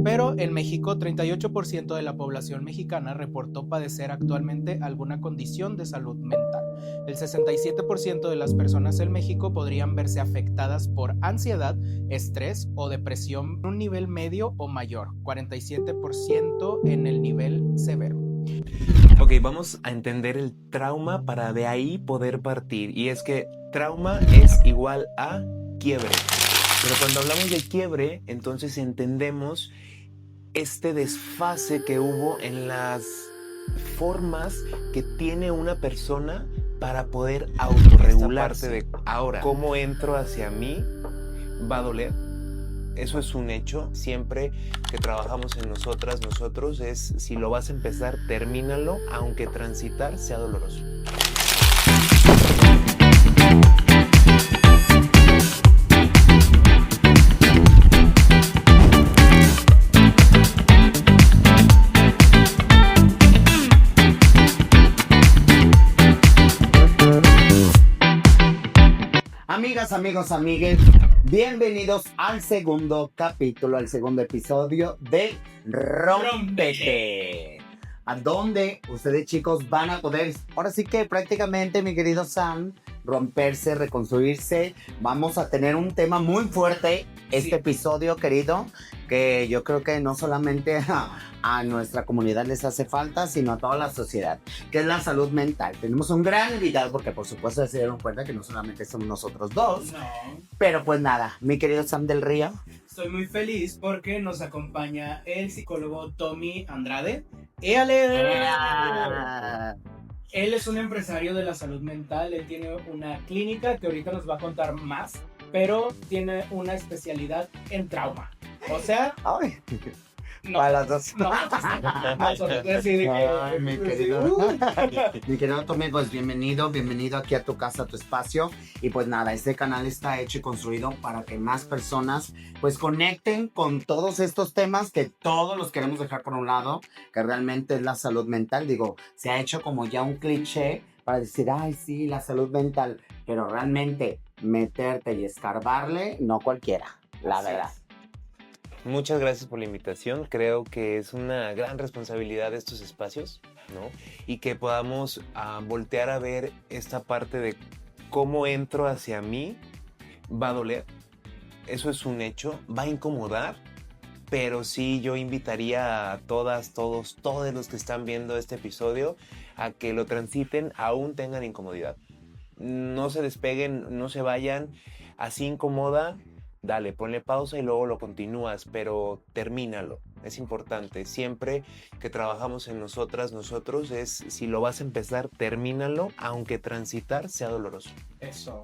Pero en México, 38% de la población mexicana reportó padecer actualmente alguna condición de salud mental. El 67% de las personas en México podrían verse afectadas por ansiedad, estrés o depresión en un nivel medio o mayor, 47% en el nivel severo. Ok, vamos a entender el trauma para de ahí poder partir. Y es que trauma es igual a quiebre. Pero cuando hablamos de quiebre, entonces entendemos este desfase que hubo en las formas que tiene una persona para poder autorregularse. De ahora, cómo entro hacia mí va a doler. Eso es un hecho. Siempre que trabajamos en nosotros es, si lo vas a empezar, termínalo, aunque transitar sea doloroso. Amigas, amigos, amigues, bienvenidos al segundo capítulo, al segundo episodio de Rómpete. A donde ustedes, chicos, van a poder, ahora sí que prácticamente, mi querido Sam, romperse, reconstruirse. Vamos a tener un tema muy fuerte este episodio, querido, que yo creo que no solamente a nuestra comunidad les hace falta, sino a toda la sociedad, que es la salud mental. Tenemos un gran invitado, porque por supuesto se dieron cuenta que no solamente somos nosotros dos, pero pues nada, mi querido Sam del Río. Estoy muy feliz porque nos acompaña el psicólogo Tommy Andrade. ¡Éale! Él es un empresario de la salud mental, él tiene una clínica que ahorita nos va a contar más, pero tiene una especialidad en trauma. O sea, Ay. no, Para las dos. no, Ay, mi querido Tommy, pues bienvenido aquí a tu casa, a tu espacio. Y pues nada, este canal está hecho y construido para que más personas pues conecten con todos estos temas que todos los queremos dejar por un lado, que realmente es la salud mental. Digo, se ha hecho como ya un cliché para decir, ay sí, la salud mental, pero realmente meterte y escarbarle, no cualquiera, la verdad. Muchas gracias por la invitación. Creo que es una gran responsabilidad de estos espacios, ¿no? Y que podamos voltear a ver esta parte de cómo entro hacia mí. Va a doler. Eso es un hecho. Va a incomodar. Pero sí, yo invitaría a todas, todos los que están viendo este episodio a que lo transiten, aún tengan incomodidad. No se despeguen, no se vayan. Así incomoda, dale, ponle pausa y luego lo continúas, pero termínalo. Es importante. Siempre que trabajamos en nosotros es, si lo vas a empezar, termínalo, aunque transitar sea doloroso. eso.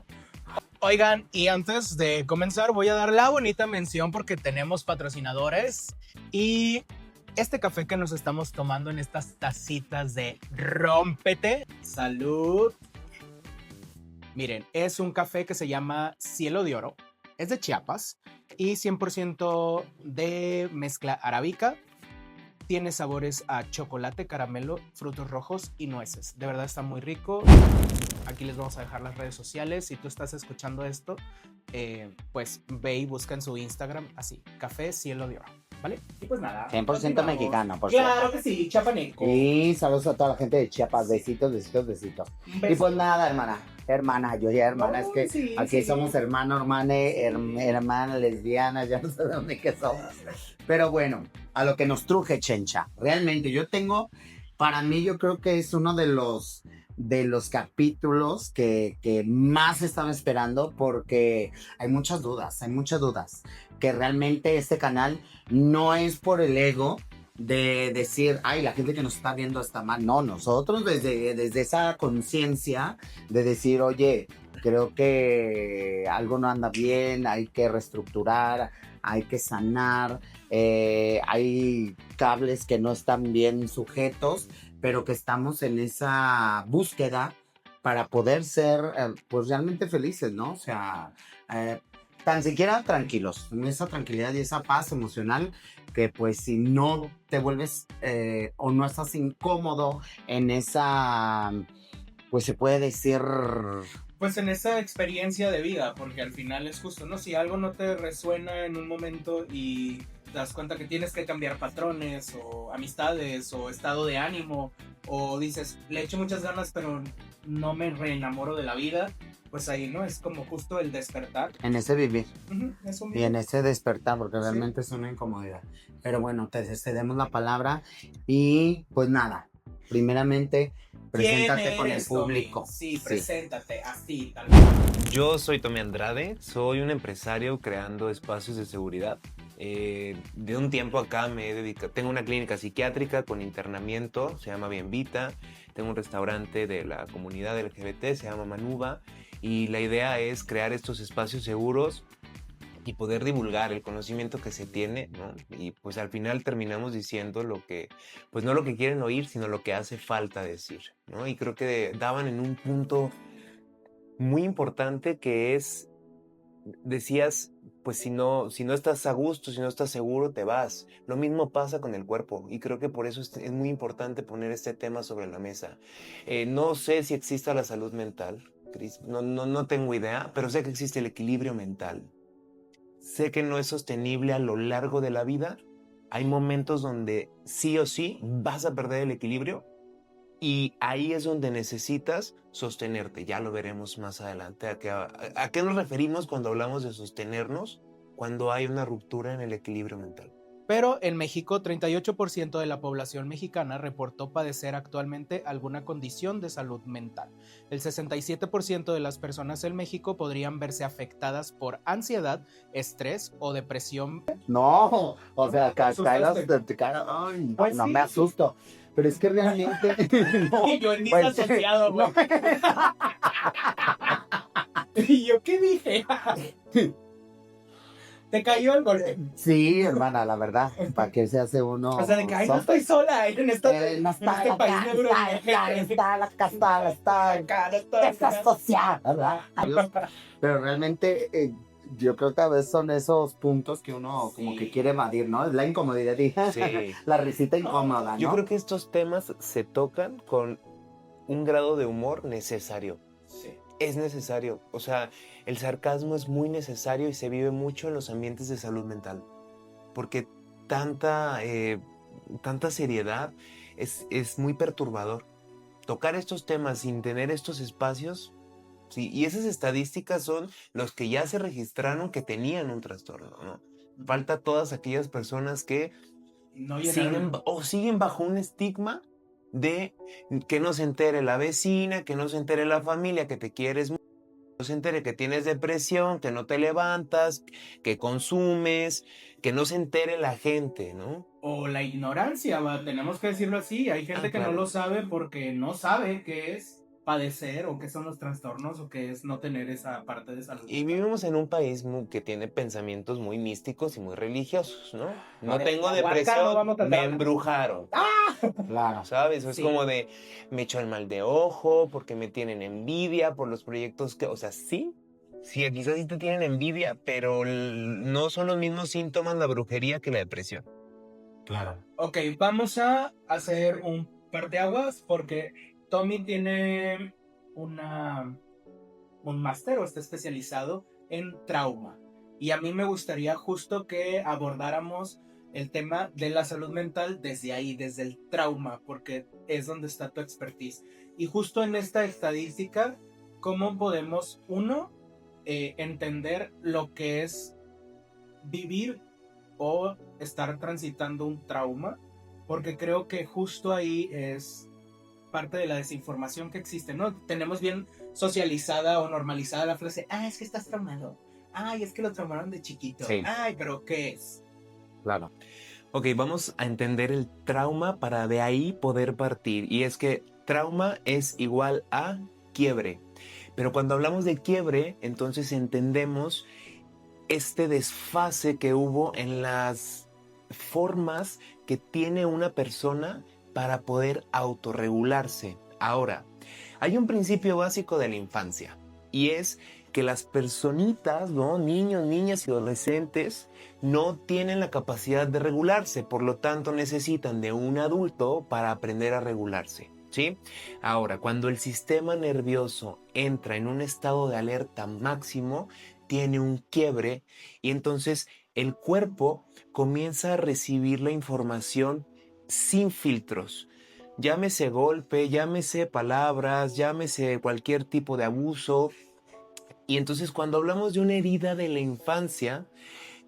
Oigan, y antes de comenzar voy a dar la bonita mención porque tenemos patrocinadores y este café que nos estamos tomando en estas tacitas de Rómpete, salud. Miren, es un café que se llama Cielo de Oro, es de Chiapas y 100% de mezcla arábica. Tiene sabores a chocolate, caramelo, frutos rojos y nueces. De verdad está muy rico. Aquí les vamos a dejar las redes sociales. Si tú estás escuchando esto, pues ve y busca en su Instagram así, Café Cielo de Oro, ¿vale? Y pues nada. 100% mexicano, por Claro cierto. que sí, chapaneco. Y saludos a toda la gente de Chiapas, besitos, besitos, besitos. Y pues nada, hermana, yo ya hermana, es que sí, aquí sí. somos hermano, hermana, lesbiana, ya no sé de dónde que somos. Pero bueno, a lo que nos truje, Chencha. Realmente yo tengo, para mí yo creo que es uno de los capítulos que más estaba esperando, porque hay muchas dudas, que realmente este canal no es por el ego de decir, ay, la gente que nos está viendo está mal. No, nosotros desde esa conciencia de decir, oye, creo que algo no anda bien, hay que reestructurar, hay que sanar, hay cables que no están bien sujetos, pero que estamos en esa búsqueda para poder ser pues realmente felices, ¿no? O sea, tan siquiera tranquilos, en esa tranquilidad y esa paz emocional, que pues si no te vuelves o no estás incómodo en esa, pues se puede decir... Pues en esa experiencia de vida, porque al final es justo, ¿no? Si algo no te resuena en un momento y te das cuenta que tienes que cambiar patrones o amistades o estado de ánimo, o dices, le echo muchas ganas pero no me reenamoro de la vida, pues ahí, ¿no? Es como justo el despertar. En ese vivir. Es un Y en ese despertar, porque Sí. realmente es una incomodidad. Pero bueno, te cedemos la palabra y pues nada, primeramente, preséntate con el eres, Tommy? público. Sí, Sí. preséntate, así, tal. Yo soy Tommy Andrade, soy un empresario creando espacios de seguridad. De un tiempo acá me he dedicado, tengo una clínica psiquiátrica con internamiento, se llama Bienvita, tengo un restaurante de la comunidad LGBT, se llama Manuba, y la idea es crear estos espacios seguros y poder divulgar el conocimiento que se tiene, ¿no? Y pues al final terminamos diciendo lo que, pues no lo que quieren oír, sino lo que hace falta decir, ¿no? Y creo que daban en un punto muy importante que es, decías, pues si no estás a gusto, si no estás seguro, te vas. Lo mismo pasa con el cuerpo y creo que por eso es muy importante poner este tema sobre la mesa. No sé si exista la salud mental, Cris, no tengo idea, pero sé que existe el equilibrio mental. Sé que no es sostenible a lo largo de la vida. Hay momentos donde sí o sí vas a perder el equilibrio. Y ahí es donde necesitas sostenerte. Ya lo veremos más adelante. ¿A qué nos referimos cuando hablamos de sostenernos? Cuando hay una ruptura en el equilibrio mental. Pero en México, 38% de la población mexicana reportó padecer actualmente alguna condición de salud mental. El 67% de las personas en México podrían verse afectadas por ansiedad, estrés o depresión. No, o sea, asustaste. ay, Pues no sí. me asusto. Pero es que realmente. No, Y yo en pues, disasociado, güey. no. ¿Y yo qué dije? ¿Te cayó el golpe? Sí, hermana, la verdad. ¿Para qué se hace uno? O sea, de que, ay, no estoy sola en, No en está este la país casa, neurodivergente. está la casa, está Acá no estoy desasociada, ¿verdad? Pero realmente yo creo que a veces son esos puntos que uno como Sí. que quiere evadir, ¿no? Es la incomodidad, Sí. la risita incómoda, ¿no? Yo creo que estos temas se tocan con un grado de humor necesario. Sí. Es necesario. O sea, el sarcasmo es muy necesario y se vive mucho en los ambientes de salud mental. Porque tanta seriedad es muy perturbador. Tocar estos temas sin tener estos espacios, sí, y esas estadísticas son los que ya se registraron que tenían un trastorno, ¿no? Falta todas aquellas personas que No siguen bajo un estigma de que no se entere la vecina, que no se entere la familia, que te quieres mucho, que no se entere que tienes depresión, que no te levantas, que consumes, que no se entere la gente, ¿no? O la ignorancia, tenemos que decirlo así. Hay gente que claro. no lo sabe porque no sabe qué es padecer o qué son los trastornos o qué es no tener esa parte de salud. Y vivimos en un país que tiene pensamientos muy místicos y muy religiosos, ¿no? No Vale, tengo la huaca depresión, no vamos a me tratar. embrujaron. Claro. ¿Sabes? Es Sí. como de, me echó el mal de ojo, porque me tienen envidia por los proyectos que, o sea, sí, quizás sí te tienen envidia, pero no son los mismos síntomas la brujería que la depresión. Claro. Ok, vamos a hacer un parteaguas porque Tommy tiene un máster o está especializado en trauma. Y a mí me gustaría justo que abordáramos el tema de la salud mental desde ahí, desde el trauma, porque es donde está tu expertise. Y justo en esta estadística, ¿cómo podemos, entender lo que es vivir o estar transitando un trauma? Porque creo que justo ahí es parte de la desinformación que existe, ¿no? Tenemos bien socializada o normalizada la frase, es que estás traumado, es que lo traumaron de chiquito, Sí. pero ¿qué es? Claro. Ok, vamos a entender el trauma para de ahí poder partir. Y es que trauma es igual a quiebre. Pero cuando hablamos de quiebre, entonces entendemos este desfase que hubo en las formas que tiene una persona para poder autorregularse. Ahora, hay un principio básico de la infancia y es que las personitas, ¿no? Niños, niñas y adolescentes no tienen la capacidad de regularse, por lo tanto necesitan de un adulto para aprender a regularse, ¿sí? Ahora, cuando el sistema nervioso entra en un estado de alerta máximo, tiene un quiebre y entonces el cuerpo comienza a recibir la información sin filtros. Llámese golpe, llámese palabras, llámese cualquier tipo de abuso. Y entonces cuando hablamos de una herida de la infancia,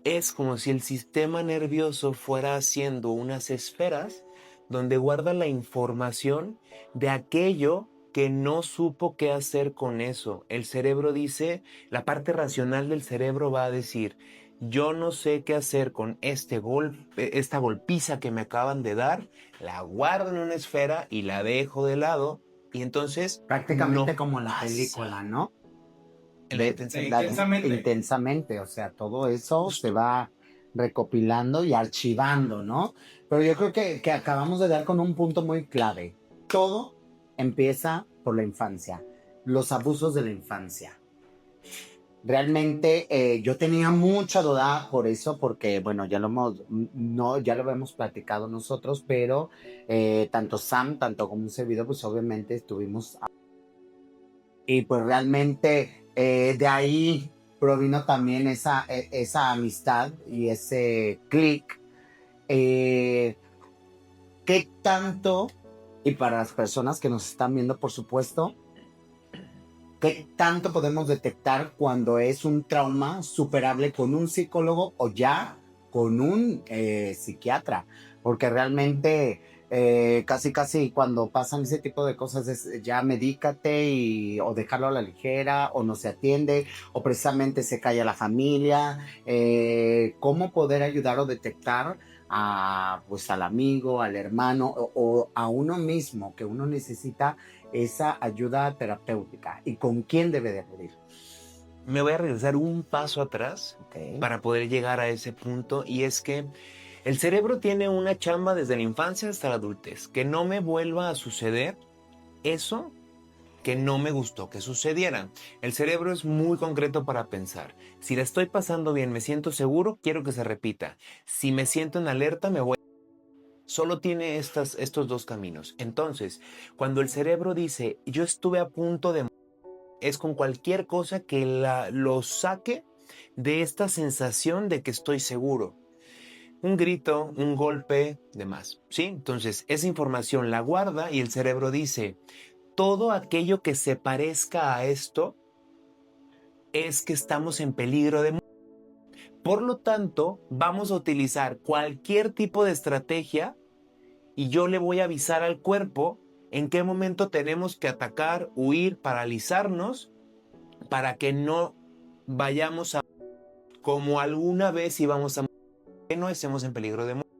es como si el sistema nervioso fuera haciendo unas esferas donde guarda la información de aquello que no supo qué hacer con eso. El cerebro dice, la parte racional del cerebro va a decir, yo no sé qué hacer con este golpe, esta golpiza que me acaban de dar, la guardo en una esfera y la dejo de lado, y entonces Prácticamente no como la pasa. película, ¿no? En la De- intensidad. Intensamente. intensamente, o sea, todo eso Justo. se va recopilando y archivando, ¿no? Pero yo creo que acabamos de dar con un punto muy clave. Todo empieza por la infancia, los abusos de la infancia. Realmente yo tenía mucha duda por eso, porque bueno, ya lo hemos, no, ya lo hemos platicado nosotros, pero tanto Sam, tanto como un servidor, pues obviamente estuvimos y pues realmente de ahí provino también esa amistad y ese clic. Eh, ¿Qué tanto, y para las personas que nos están viendo, por supuesto, qué tanto podemos detectar cuando es un trauma superable con un psicólogo o ya con un psiquiatra? Porque realmente casi cuando pasan ese tipo de cosas es ya medícate o dejarlo a la ligera o no se atiende o precisamente se calla la familia. ¿Cómo poder ayudar o detectar pues al amigo, al hermano o a uno mismo que uno necesita esa ayuda terapéutica y con quién debe de acudir? Me voy a regresar un paso atrás Okay. para poder llegar a ese punto, y es que el cerebro tiene una chamba desde la infancia hasta la adultez, que no me vuelva a suceder eso que no me gustó que sucediera. El cerebro es muy concreto para pensar. Si la estoy pasando bien, me siento seguro, quiero que se repita. Si me siento en alerta, me voy. Solo tiene estos dos caminos. Entonces, cuando el cerebro dice, yo estuve a punto de morir, es con cualquier cosa que lo saque de esta sensación de que estoy seguro. Un grito, un golpe, demás. ¿Sí? Entonces, esa información la guarda y el cerebro dice, todo aquello que se parezca a esto es que estamos en peligro de muerte. Por lo tanto, vamos a utilizar cualquier tipo de estrategia y yo le voy a avisar al cuerpo en qué momento tenemos que atacar, huir, paralizarnos para que no vayamos a como alguna vez íbamos a que no estemos en peligro de muerte.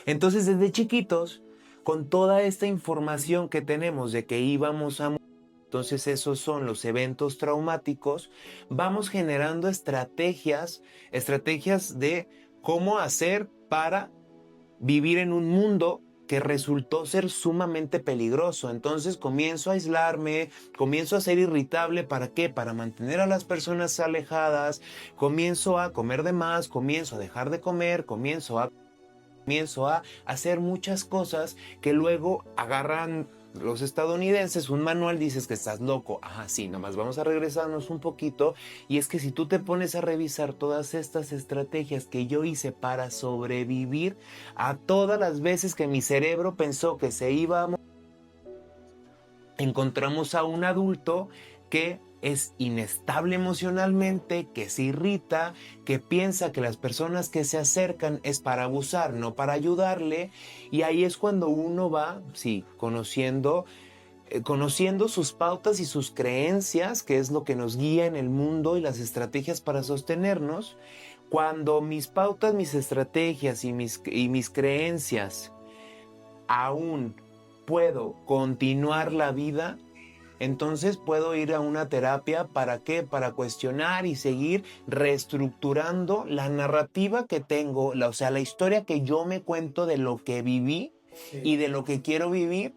Entonces, desde chiquitos, con toda esta información que tenemos de que íbamos a morir, entonces esos son los eventos traumáticos, vamos generando estrategias de cómo hacer para vivir en un mundo que resultó ser sumamente peligroso. Entonces comienzo a aislarme, comienzo a ser irritable. ¿Para qué? Para mantener a las personas alejadas, comienzo a comer de más, comienzo a dejar de comer, comienzo a hacer muchas cosas que luego agarran los estadounidenses un manual, dices que estás loco. Ajá, sí, nomás vamos a regresarnos un poquito. Y es que si tú te pones a revisar todas estas estrategias que yo hice para sobrevivir a todas las veces que mi cerebro pensó que se iba a morir, encontramos a un adulto que es inestable emocionalmente, que se irrita, que piensa que las personas que se acercan es para abusar, no para ayudarle. Y ahí es cuando uno va, sí, conociendo sus pautas y sus creencias, que es lo que nos guía en el mundo y las estrategias para sostenernos. Cuando mis pautas, mis estrategias y mis creencias aún puedo continuar la vida, entonces puedo ir a una terapia. ¿Para qué? Para cuestionar y seguir reestructurando la narrativa que tengo, o sea, la historia que yo me cuento de lo que viví y de lo que quiero vivir.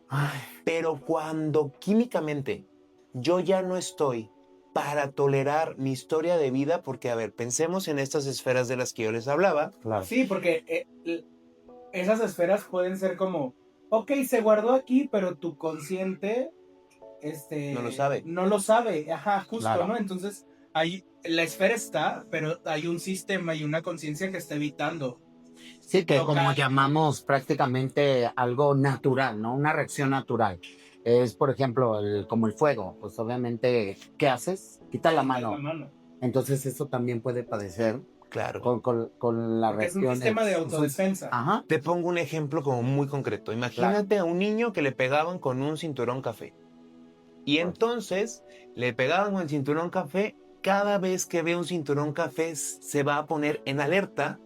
Pero cuando químicamente yo ya no estoy para tolerar mi historia de vida, porque a ver, pensemos en estas esferas de las que yo les hablaba. Claro. Sí, porque esas esferas pueden ser como, ok, se guardó aquí, pero tu consciente No lo sabe. no lo sabe, ajá, justo, Claro. ¿no? Entonces, ahí la esfera está, pero hay un sistema y una conciencia que está evitando Sí, que como tocar. llamamos prácticamente algo natural, ¿no? Una reacción natural. Es, por ejemplo, como el fuego. Pues obviamente, ¿qué haces? Quita la Quitas la mano. mano. Entonces eso también puede padecer Claro. con las Porque es un sistema de reacciones. autodefensa. Ajá, Te pongo un ejemplo como muy concreto. Imagínate a un niño que le pegaban con un cinturón café. Y Pues. entonces le pegaban con el cinturón café. Cada vez que ve un cinturón café se va a poner en alerta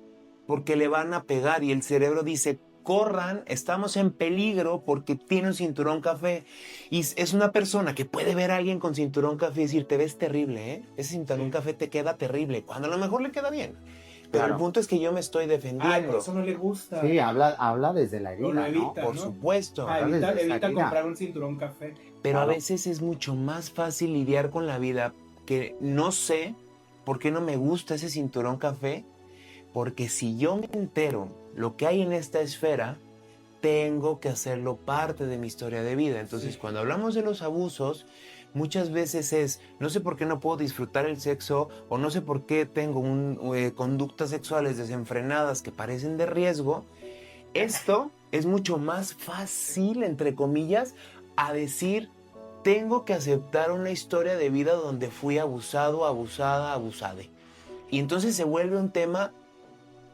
porque le van a pegar y el cerebro dice, corran, estamos en peligro porque tiene un cinturón café. Y es una persona que puede ver a alguien con cinturón café y decir, te ves terrible, ¿eh? Ese cinturón café te queda terrible, cuando a lo mejor le queda bien. Pero el Claro. punto es que yo me estoy Ay, defendiendo. por eso no le gusta. Sí, habla desde la O herida, lo ¿no? evita, Por ¿no? supuesto. Ah, Habla desde esa evita herida. comprar un cinturón café. Pero a Claro. veces es mucho más fácil lidiar con la vida que no sé por qué no me gusta ese cinturón café, porque si yo me entero lo que hay en esta esfera, tengo que hacerlo parte de mi historia de vida. Entonces, Sí. cuando hablamos de los abusos, muchas veces es, no sé por qué no puedo disfrutar el sexo o no sé por qué tengo conductas sexuales desenfrenadas que parecen de riesgo. Esto es mucho más fácil, entre comillas, a decir, tengo que aceptar una historia de vida donde fui abusado, abusada, abusade. Y entonces se vuelve un tema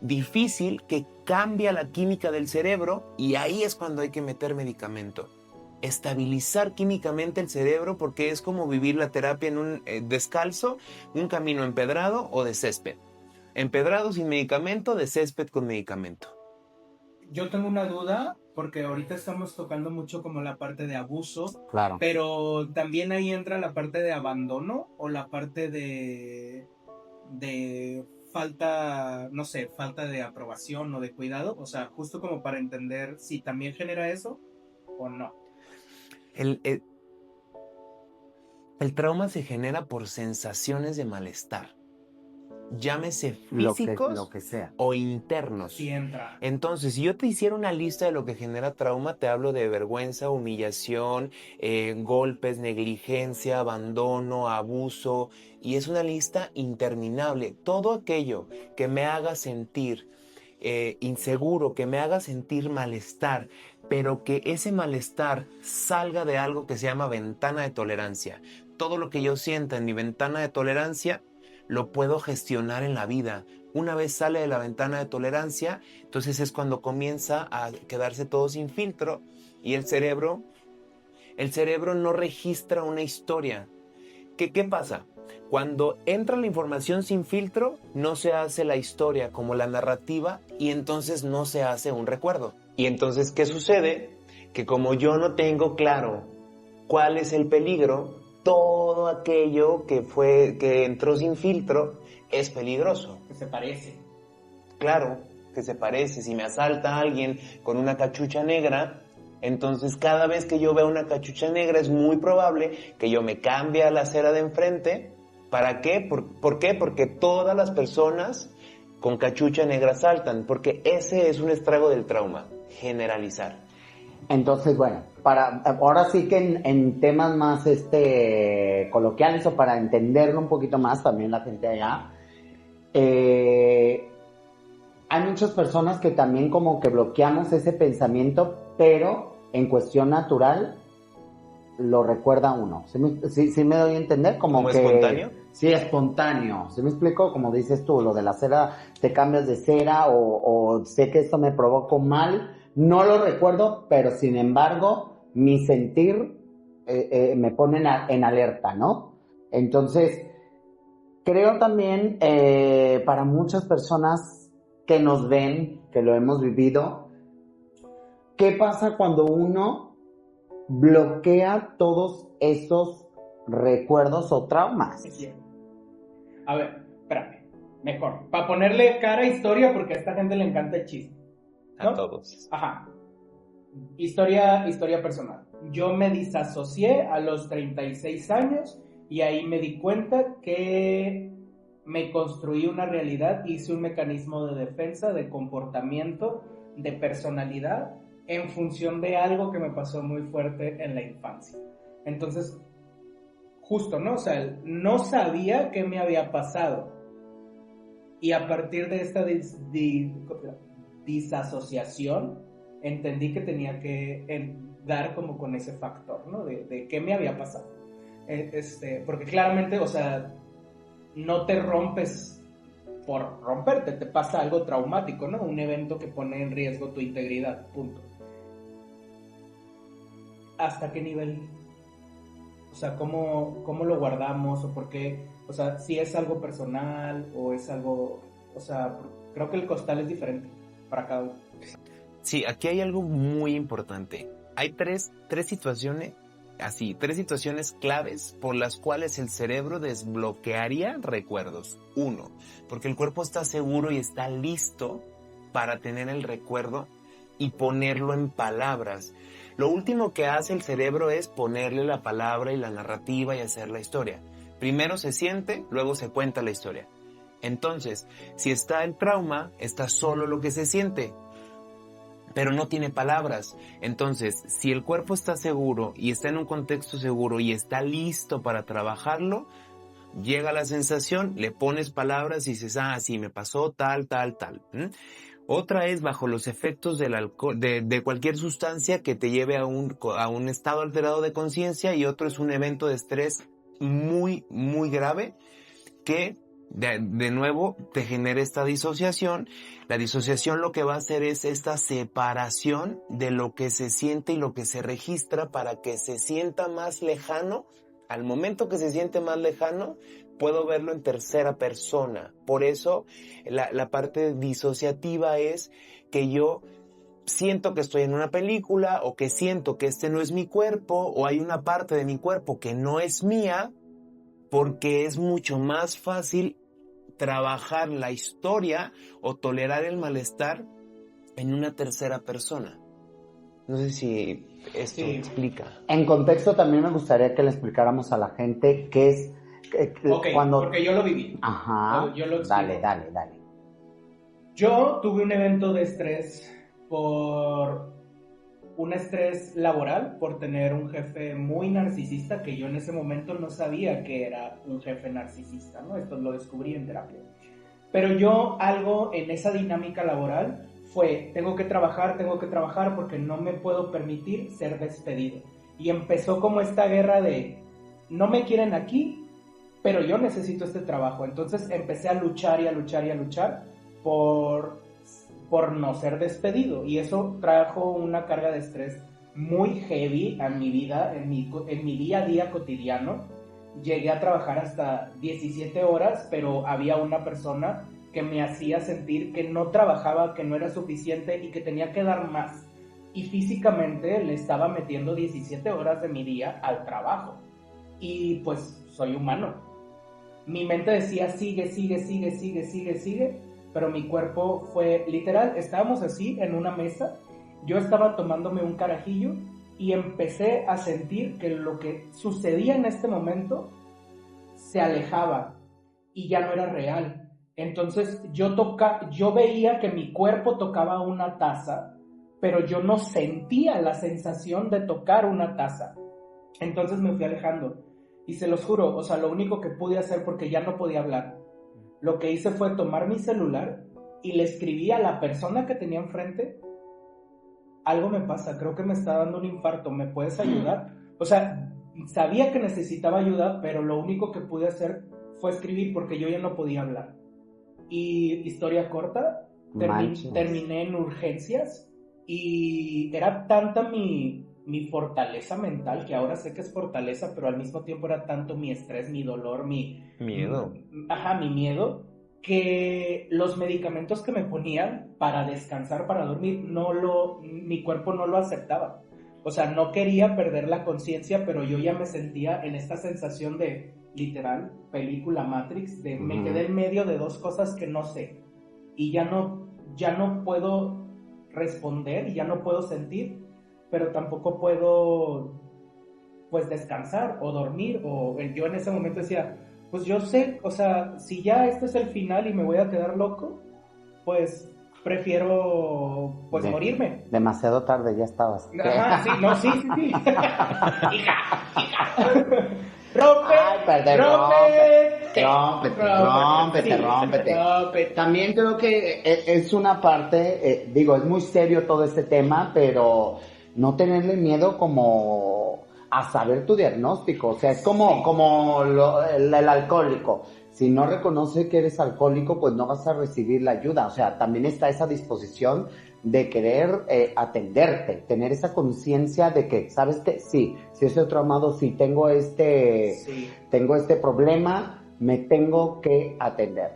difícil que cambia la química del cerebro y ahí es cuando hay que meter medicamento. Estabilizar químicamente el cerebro porque es como vivir la terapia en un descalzo, un camino empedrado o de césped. Empedrado sin medicamento, de césped con medicamento. Yo tengo una duda, porque ahorita estamos tocando mucho como la parte de abuso, Claro. pero también ahí entra la parte de abandono o la parte de falta, no sé, falta de aprobación o de cuidado, o sea, justo como para entender si también genera eso o no. El trauma se genera por sensaciones de malestar, llámese Lo físicos que sea. o internos. Sí entra. Entonces, si yo te hiciera una lista de lo que genera trauma, te hablo de vergüenza, humillación, golpes, negligencia, abandono, abuso, y es una lista interminable. Todo aquello que me haga sentir inseguro, que me haga sentir malestar, pero que ese malestar salga de algo que se llama ventana de tolerancia. Todo lo que yo sienta en mi ventana de tolerancia lo puedo gestionar en la vida. Una vez sale de la ventana de tolerancia, entonces es cuando comienza a quedarse todo sin filtro y el cerebro no registra una historia. ¿Qué pasa? Cuando entra la información sin filtro, no se hace la historia como la narrativa y entonces no se hace un recuerdo. Y entonces, ¿qué sucede? Que como yo no tengo claro cuál es el peligro, todo aquello que entró sin filtro es peligroso. Que se parece. Claro, que se parece. Si me asalta alguien con una cachucha negra, entonces cada vez que yo veo una cachucha negra es muy probable que yo me cambie a la acera de enfrente. ¿Para qué? ¿Por qué? Porque todas las personas con cachucha negra saltan, porque ese es un estrago del trauma, generalizar. Entonces, bueno, ahora sí que en temas más coloquiales o para entenderlo un poquito más también la gente allá, hay muchas personas que también como que bloqueamos ese pensamiento, pero en cuestión natural lo recuerda uno. ¿Sí me doy a entender? ¿Como que, espontáneo? Sí, espontáneo. ¿Sí me explico? Como dices tú, lo de la cera, te cambias de cera o sé que esto me provocó mal, no lo recuerdo, pero sin embargo, mi sentir me pone en alerta, ¿no? Entonces, creo también para muchas personas que nos ven, que lo hemos vivido, ¿qué pasa cuando uno bloquea todos esos recuerdos o traumas? A ver, espérame. Mejor. Para ponerle cara a historia, porque a esta gente le encanta el chisme, ¿no? A todos. Ajá. Historia personal. Yo me disasocié a los 36 años y ahí me di cuenta que me construí una realidad, hice un mecanismo de defensa, de comportamiento, de personalidad, en función de algo que me pasó muy fuerte en la infancia. Entonces, justo, ¿no? O sea, no sabía qué me había pasado. Y a partir de esta disasociación, entendí que tenía que dar como con ese factor, ¿no? De qué me había pasado. Porque claramente, o sea, no te rompes por romperte, te pasa algo traumático, ¿no? Un evento que pone en riesgo tu integridad, punto. ¿Hasta qué nivel? O sea, ¿cómo lo guardamos? ¿O por qué? O sea, si es algo personal o es algo... O sea, creo que el costal es diferente para cada uno. Sí, aquí hay algo muy importante. Hay tres situaciones, tres situaciones claves por las cuales el cerebro desbloquearía recuerdos. 1, porque el cuerpo está seguro y está listo para tener el recuerdo y ponerlo en palabras. Lo último que hace el cerebro es ponerle la palabra y la narrativa y hacer la historia. Primero se siente, luego se cuenta la historia. Entonces, si está el trauma, está solo lo que se siente, pero no tiene palabras. Entonces, si el cuerpo está seguro y está en un contexto seguro y está listo para trabajarlo, llega la sensación, le pones palabras y dices, sí, me pasó tal. Otra es bajo los efectos del alcohol, de cualquier sustancia que te lleve a un estado alterado de conciencia, y otro es un evento de estrés muy, muy grave que de nuevo te genera esta disociación. La disociación lo que va a hacer es esta separación de lo que se siente y lo que se registra para que se sienta más lejano. Al momento que se siente más lejano, puedo verlo en tercera persona. Por eso la parte disociativa es que yo siento que estoy en una película, o que siento que este no es mi cuerpo, o hay una parte de mi cuerpo que no es mía, porque es mucho más fácil trabajar la historia o tolerar el malestar en una tercera persona. No sé si esto explica. En contexto también me gustaría que le explicáramos a la gente qué es cuando... porque yo lo viví. Ajá, yo lo explico. dale. Yo tuve un evento de estrés por un estrés laboral, por tener un jefe muy narcisista, que yo en ese momento no sabía que era un jefe narcisista, ¿no? Esto lo descubrí en terapia. Pero yo algo en esa dinámica laboral fue, tengo que trabajar porque no me puedo permitir ser despedido. Y empezó como esta guerra de, no me quieren aquí, pero yo necesito este trabajo. Entonces empecé a luchar por no ser despedido, y eso trajo una carga de estrés muy heavy a mi vida, en mi día a día cotidiano. Llegué a trabajar hasta 17 horas, pero había una persona que me hacía sentir que no trabajaba, que no era suficiente y que tenía que dar más. Y físicamente le estaba metiendo 17 horas de mi día al trabajo. Y pues soy humano. Mi mente decía, sigue, pero mi cuerpo fue literal. Estábamos así en una mesa, yo estaba tomándome un carajillo y empecé a sentir que lo que sucedía en este momento se alejaba y ya no era real. Entonces yo veía que mi cuerpo tocaba una taza, pero yo no sentía la sensación de tocar una taza. Entonces me fui alejando y se los juro, o sea, lo único que pude hacer, porque ya no podía hablar, lo que hice fue tomar mi celular y le escribí a la persona que tenía enfrente, algo me pasa, creo que me está dando un infarto, ¿me puedes ayudar? O sea, sabía que necesitaba ayuda, pero lo único que pude hacer fue escribir, porque yo ya no podía hablar. Y historia corta, terminé en urgencias, y era tanta mi fortaleza mental, que ahora sé que es fortaleza, pero al mismo tiempo era tanto mi estrés, mi dolor, mi miedo, mi miedo, que los medicamentos que me ponían para descansar, para dormir, mi cuerpo no lo aceptaba. O sea, no quería perder la conciencia, pero yo ya me sentía en esta sensación de, literal, película Matrix, de me quedé en medio de dos cosas que no sé, y ya no puedo responder y ya no puedo sentir, pero tampoco puedo pues descansar o dormir. O yo en ese momento decía, pues yo sé, o sea, si ya este es el final y me voy a quedar loco, pues prefiero pues morirme. Demasiado tarde ya estabas. Ajá, sí, no, sí. Hija. ¡Rompe! Ay, perdón, ¡Rómpete! rómpete. También creo que es una parte, digo, es muy serio todo este tema, pero no tenerle miedo como a saber tu diagnóstico. O sea, es como el alcohólico. Si no reconoce que eres alcohólico, pues no vas a recibir la ayuda. O sea, también está esa disposición de querer atenderte, tener esa conciencia de que, ¿sabes qué? Sí, si estoy traumado, sí, tengo este problema, me tengo que atender.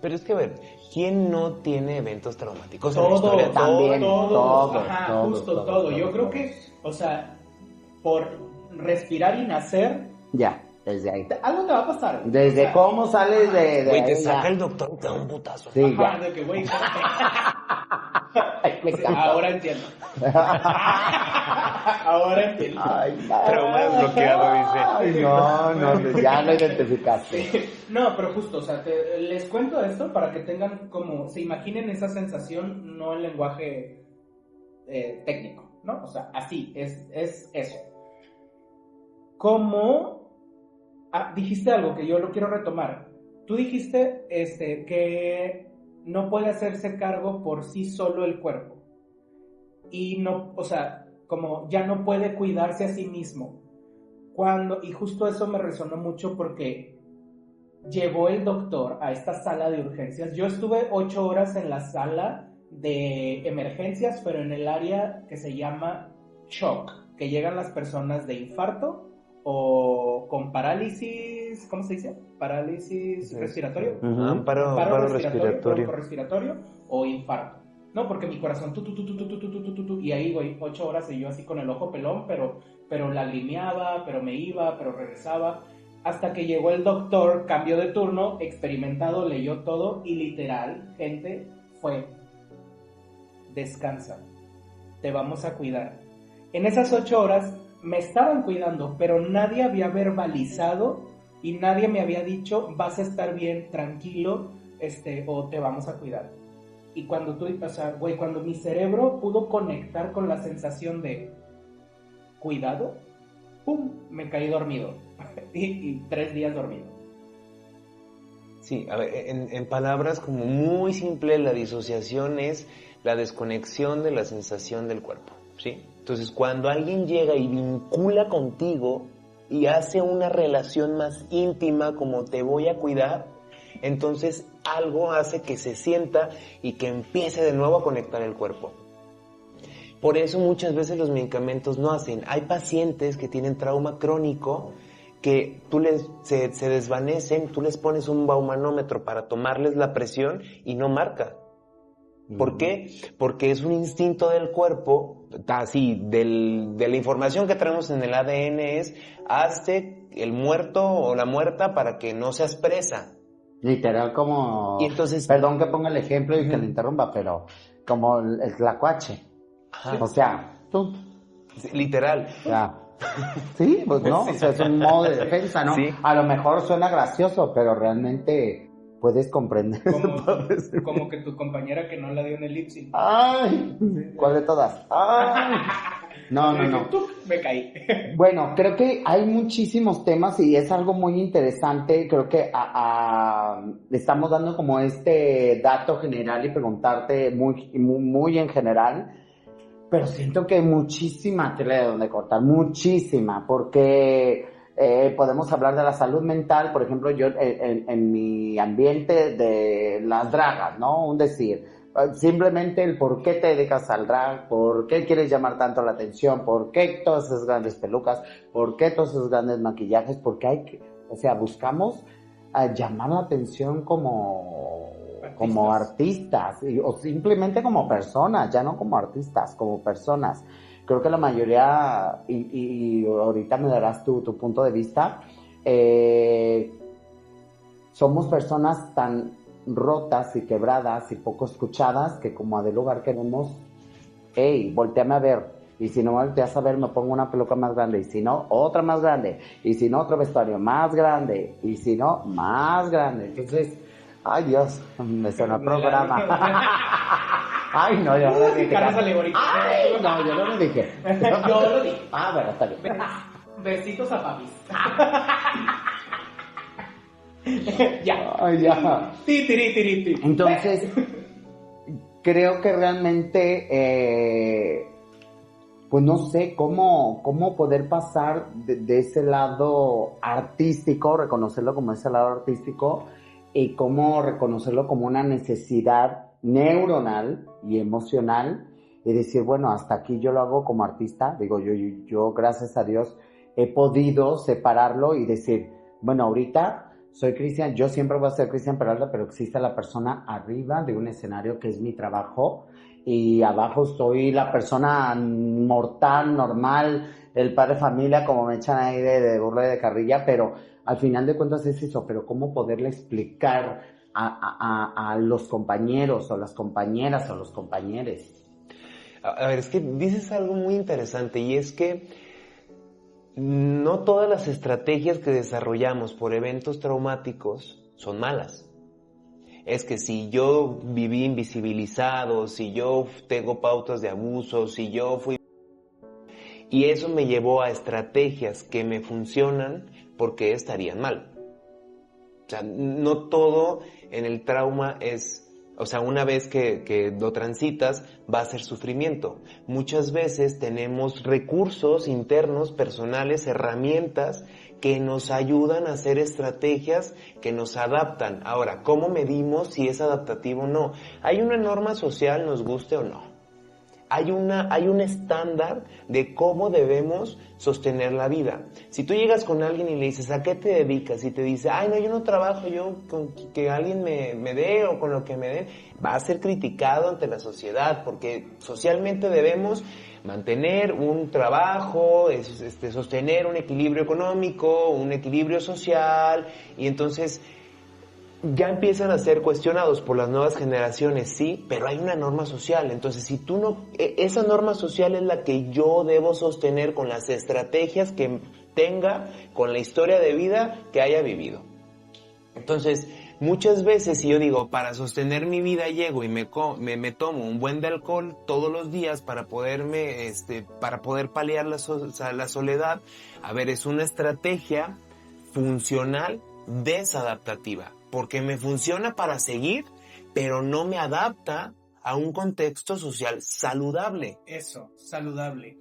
Pero es que, a ver, ¿quién no tiene eventos traumáticos en la Todo, historia? también, todo. Ajá, Ajá, justo todo. Yo creo que, o sea, por respirar y nacer, Ya, desde ahí. algo te va a pasar. Desde o sea, cómo sales de Güey, te ahí, saca ya. el doctor y te da un putazo. Sí, Ajá, ya. de que, güey, Me encanta. ahora entiendo. Ahora entiendo. Ay, Trauma desbloqueado, dice. Ay, no, ya lo identificaste. No, pero justo, o sea, les cuento esto para que tengan como, se imaginen esa sensación, no en lenguaje técnico, ¿no? O sea, así, es eso. Como, dijiste algo que yo lo quiero retomar. Tú dijiste que no puede hacerse cargo por sí solo el cuerpo. Y no, o sea, como ya no puede cuidarse a sí mismo. Y justo eso me resonó mucho porque llegó el doctor a esta sala de urgencias. Yo estuve 8 horas en la sala de emergencias, pero en el área que se llama shock, que llegan las personas de infarto o con parálisis, ¿cómo se dice? Parálisis respiratorio. Paro respiratorio. Respiratorio o infarto. No, porque mi corazón y ahí, güey, 8 horas y yo así con el ojo pelón, pero lagrimeaba, pero me iba, pero regresaba, hasta que llegó el doctor, cambió de turno, experimentado, leyó todo y literal, gente, fue: descansa, te vamos a cuidar. En esas 8 horas me estaban cuidando, pero nadie había verbalizado y nadie me había dicho, vas a estar bien, tranquilo, o te vamos a cuidar. Y cuando cuando mi cerebro pudo conectar con la sensación de cuidado, ¡pum!, me caí dormido. y 3 días dormido. Sí, a ver, en palabras como muy simple, la disociación es la desconexión de la sensación del cuerpo, ¿sí? Entonces, cuando alguien llega y vincula contigo y hace una relación más íntima como te voy a cuidar, entonces algo hace que se sienta y que empiece de nuevo a conectar el cuerpo. Por eso muchas veces los medicamentos no hacen. Hay pacientes que tienen trauma crónico que se desvanecen, tú les pones un baumanómetro para tomarles la presión y no marca. ¿Por qué? Porque es un instinto del cuerpo, así, de la información que traemos en el ADN es, hazte el muerto o la muerta para que no seas presa. Literal como... Y entonces... Perdón que ponga el ejemplo y que le interrumpa, pero como el tlacuache. Ajá. O sea, tú... Sí, literal. Ya. Sí, pues no, o sea, es un modo de defensa, ¿no? Sí. A lo mejor suena gracioso, pero realmente puedes comprender. Como que tu compañera que no la dio en el lip-sync. Ay, ¿cuál de todas? Ay. No. Me caí. Bueno, creo que hay muchísimos temas y es algo muy interesante. Creo que le estamos dando como este dato general y preguntarte muy en general, pero siento que hay muchísima tela de donde cortar, muchísima, porque podemos hablar de la salud mental. Por ejemplo, yo en mi ambiente de las dragas, ¿no? Un decir, simplemente el por qué te dedicas al drag, por qué quieres llamar tanto la atención, por qué todas esas grandes pelucas, por qué todos esos grandes maquillajes, porque buscamos llamar la atención como artistas o simplemente como personas, ya no como artistas, como personas. Creo que la mayoría, y ahorita me darás tu punto de vista, somos personas tan rotas y quebradas y poco escuchadas que como a de lugar queremos, hey, volteame a ver, y si no volteas a ver me pongo una peluca más grande, y si no, otra más grande, y si no, otro vestuario más grande, y si no, más grande. Entonces, ay Dios, me suena el programa. Ay, no, yo no lo dije. Carlos alegórico. Ay, no, yo no lo dije. Yo lo dije. Bueno, está bien. Besitos a papis. Ya. Ay, ya. Ti, tiri, tiri, ti. Entonces, creo que realmente, pues no sé cómo poder pasar de ese lado artístico, reconocerlo como ese lado artístico, y cómo reconocerlo como una necesidad neuronal y emocional, y decir, bueno, hasta aquí yo lo hago como artista. Digo, yo gracias a Dios he podido separarlo y decir, bueno, ahorita soy Cristian, yo siempre voy a ser Cristian Peralta, pero existe la persona arriba de un escenario que es mi trabajo, y abajo estoy la persona mortal, normal, el padre de familia, como me echan ahí de burla y de carrilla, pero al final de cuentas es eso. Pero cómo poderle explicar a los compañeros o las compañeras o los compañeros. A ver, es que dices algo muy interesante, y es que no todas las estrategias que desarrollamos por eventos traumáticos son malas. Es que si yo viví invisibilizado, si yo tengo pautas de abuso, si yo fui... Y eso me llevó a estrategias que me funcionan, porque estarían mal. O sea, no todo en el trauma es... O sea, una vez que lo transitas, va a ser sufrimiento. Muchas veces tenemos recursos internos, personales, herramientas que nos ayudan a hacer estrategias que nos adaptan. Ahora, ¿cómo medimos si es adaptativo o no? Hay una norma social, nos guste o no. Hay un estándar de cómo debemos sostener la vida. Si tú llegas con alguien y le dices, ¿a qué te dedicas? Y te dice, ay, no, yo no trabajo, yo con que alguien me dé o con lo que me den, va a ser criticado ante la sociedad, porque socialmente debemos mantener un trabajo, sostener un equilibrio económico, un equilibrio social, y entonces ya empiezan a ser cuestionados por las nuevas generaciones, sí, pero hay una norma social. Entonces, si tú no, esa norma social es la que yo debo sostener con las estrategias que tenga, con la historia de vida que haya vivido. Entonces, muchas veces, si yo digo, para sostener mi vida llego y me tomo un buen de alcohol todos los días para poder paliar la soledad, a ver, es una estrategia funcional desadaptativa, porque me funciona para seguir, pero no me adapta a un contexto social saludable. Eso, saludable.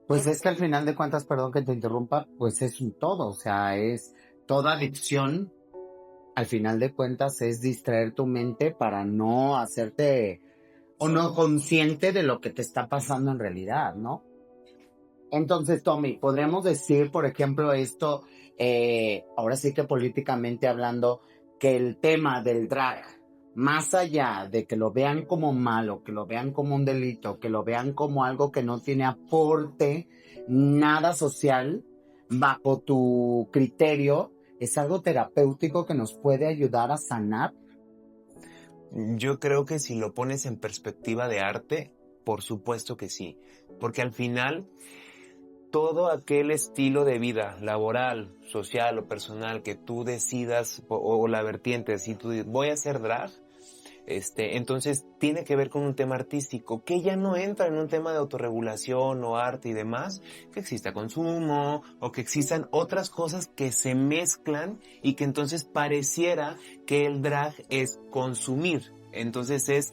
Pues es que al final de cuentas, perdón que te interrumpa, pues es un todo, o sea, es toda adicción, al final de cuentas es distraer tu mente para no hacerte o no consciente de lo que te está pasando en realidad, ¿no? Entonces, Tommy, podríamos decir, por ejemplo, esto, ahora sí que políticamente hablando, que el tema del drag, más allá de que lo vean como malo, que lo vean como un delito, que lo vean como algo que no tiene aporte, nada social, bajo tu criterio, es algo terapéutico que nos puede ayudar a sanar. Yo creo que si lo pones en perspectiva de arte, por supuesto que sí, porque al final todo aquel estilo de vida laboral, social o personal que tú decidas, o la vertiente, si tú dices, voy a hacer drag, entonces tiene que ver con un tema artístico que ya no entra en un tema de autorregulación o arte y demás, que exista consumo o que existan otras cosas que se mezclan y que entonces pareciera que el drag es consumir. Entonces es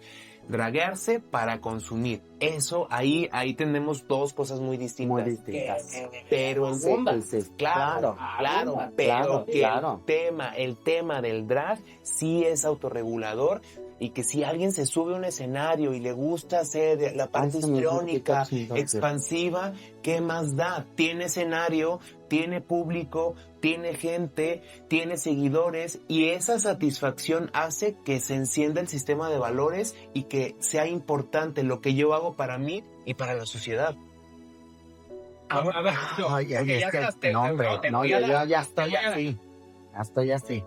draguearse para consumir. Eso, ahí tenemos dos cosas muy distintas. Muy distintas. Pero Sí, pues, claro, pero que claro. el tema del drag sí es autorregulador, y que si alguien se sube a un escenario y le gusta hacer la parte histriónica, expansiva, ¿qué más da? Tiene escenario, tiene público, tiene gente, tiene seguidores, y esa satisfacción hace que se encienda el sistema de valores y que sea importante lo que yo hago para mí y para la sociedad. A ver, yo ya estoy así. Ya estoy así.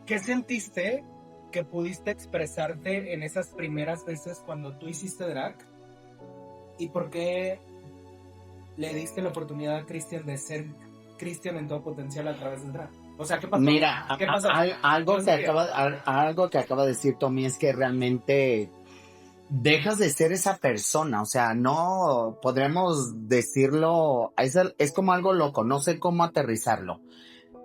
¿Qué sentiste que pudiste expresarte en esas primeras veces cuando tú hiciste drag? ¿Y por qué le diste la oportunidad a Cristian de ser Cristian en todo potencial a través del drag? O sea, ¿qué pasó? Mira, ¿Qué pasó? algo que acaba de decir Tommy es que realmente dejas de ser esa persona, o sea, no podremos decirlo, es como algo loco, no sé cómo aterrizarlo,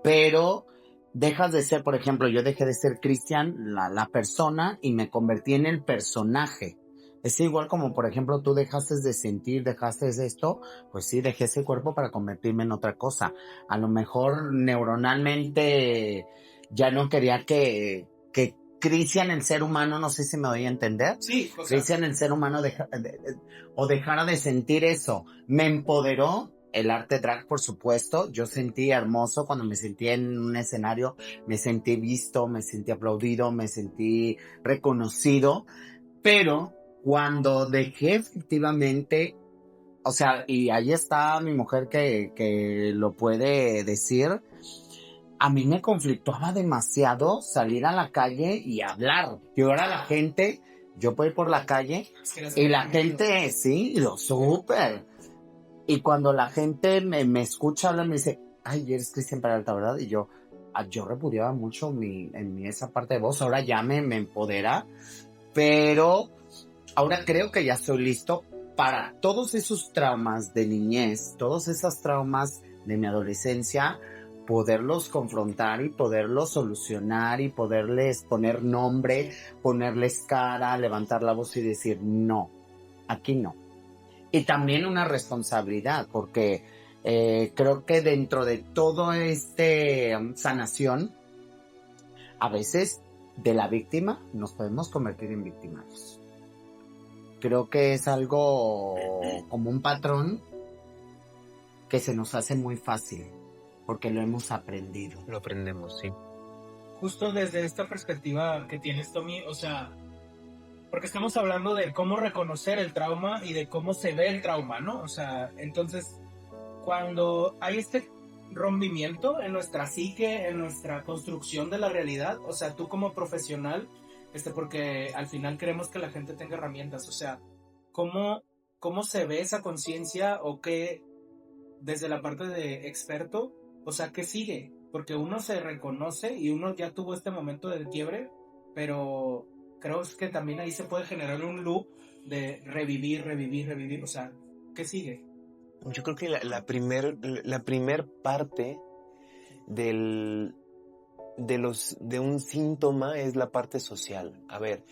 pero dejas de ser, por ejemplo, yo dejé de ser Cristian, la persona, y me convertí en el personaje. Es igual como, por ejemplo, tú dejaste de sentir, dejaste de esto, pues sí, dejé ese cuerpo para convertirme en otra cosa. A lo mejor neuronalmente ya no quería que Cristian, el ser humano, no sé si me doy a entender, Sí, o sea, Cristian, el ser humano, o dejara de sentir eso. Me empoderó el arte drag, por supuesto. Yo sentí hermoso cuando me sentí en un escenario, me sentí visto, me sentí aplaudido, me sentí reconocido, pero cuando dejé efectivamente, o sea, y ahí está mi mujer que lo puede decir, a mí me conflictuaba demasiado salir a la calle y hablar. Yo era la gente, yo puedo ir por la calle y la gente, sí, lo súper. Y cuando la gente me escucha hablar, me dice, ay, eres Cristian Peralta, ¿verdad? Y yo repudiaba mucho en mí esa parte de voz. Ahora ya me empodera, pero ahora creo que ya estoy listo para todos esos traumas de niñez, todos esos traumas de mi adolescencia, poderlos confrontar y poderlos solucionar y poderles poner nombre, ponerles cara, levantar la voz y decir, no, aquí no. Y también una responsabilidad, porque creo que dentro de todo sanación, a veces de la víctima nos podemos convertir en victimarios. Creo que es algo como un patrón que se nos hace muy fácil, porque lo hemos aprendido. Lo aprendemos, sí. justo desde esta perspectiva que tienes, Tommy, o sea, porque estamos hablando de cómo reconocer el trauma y de cómo se ve el trauma, ¿no? O sea, entonces, cuando hay este rompimiento en nuestra psique, en nuestra construcción de la realidad, o sea, tú como profesional, porque al final queremos que la gente tenga herramientas, o sea, ¿cómo se ve esa conciencia o qué, desde la parte de experto, o sea, qué sigue? Porque uno se reconoce y uno ya tuvo este momento de quiebre, pero creo que también ahí se puede generar un loop de revivir, o sea, ¿qué sigue? Yo creo que la primer parte de un síntoma es la parte social. A ver,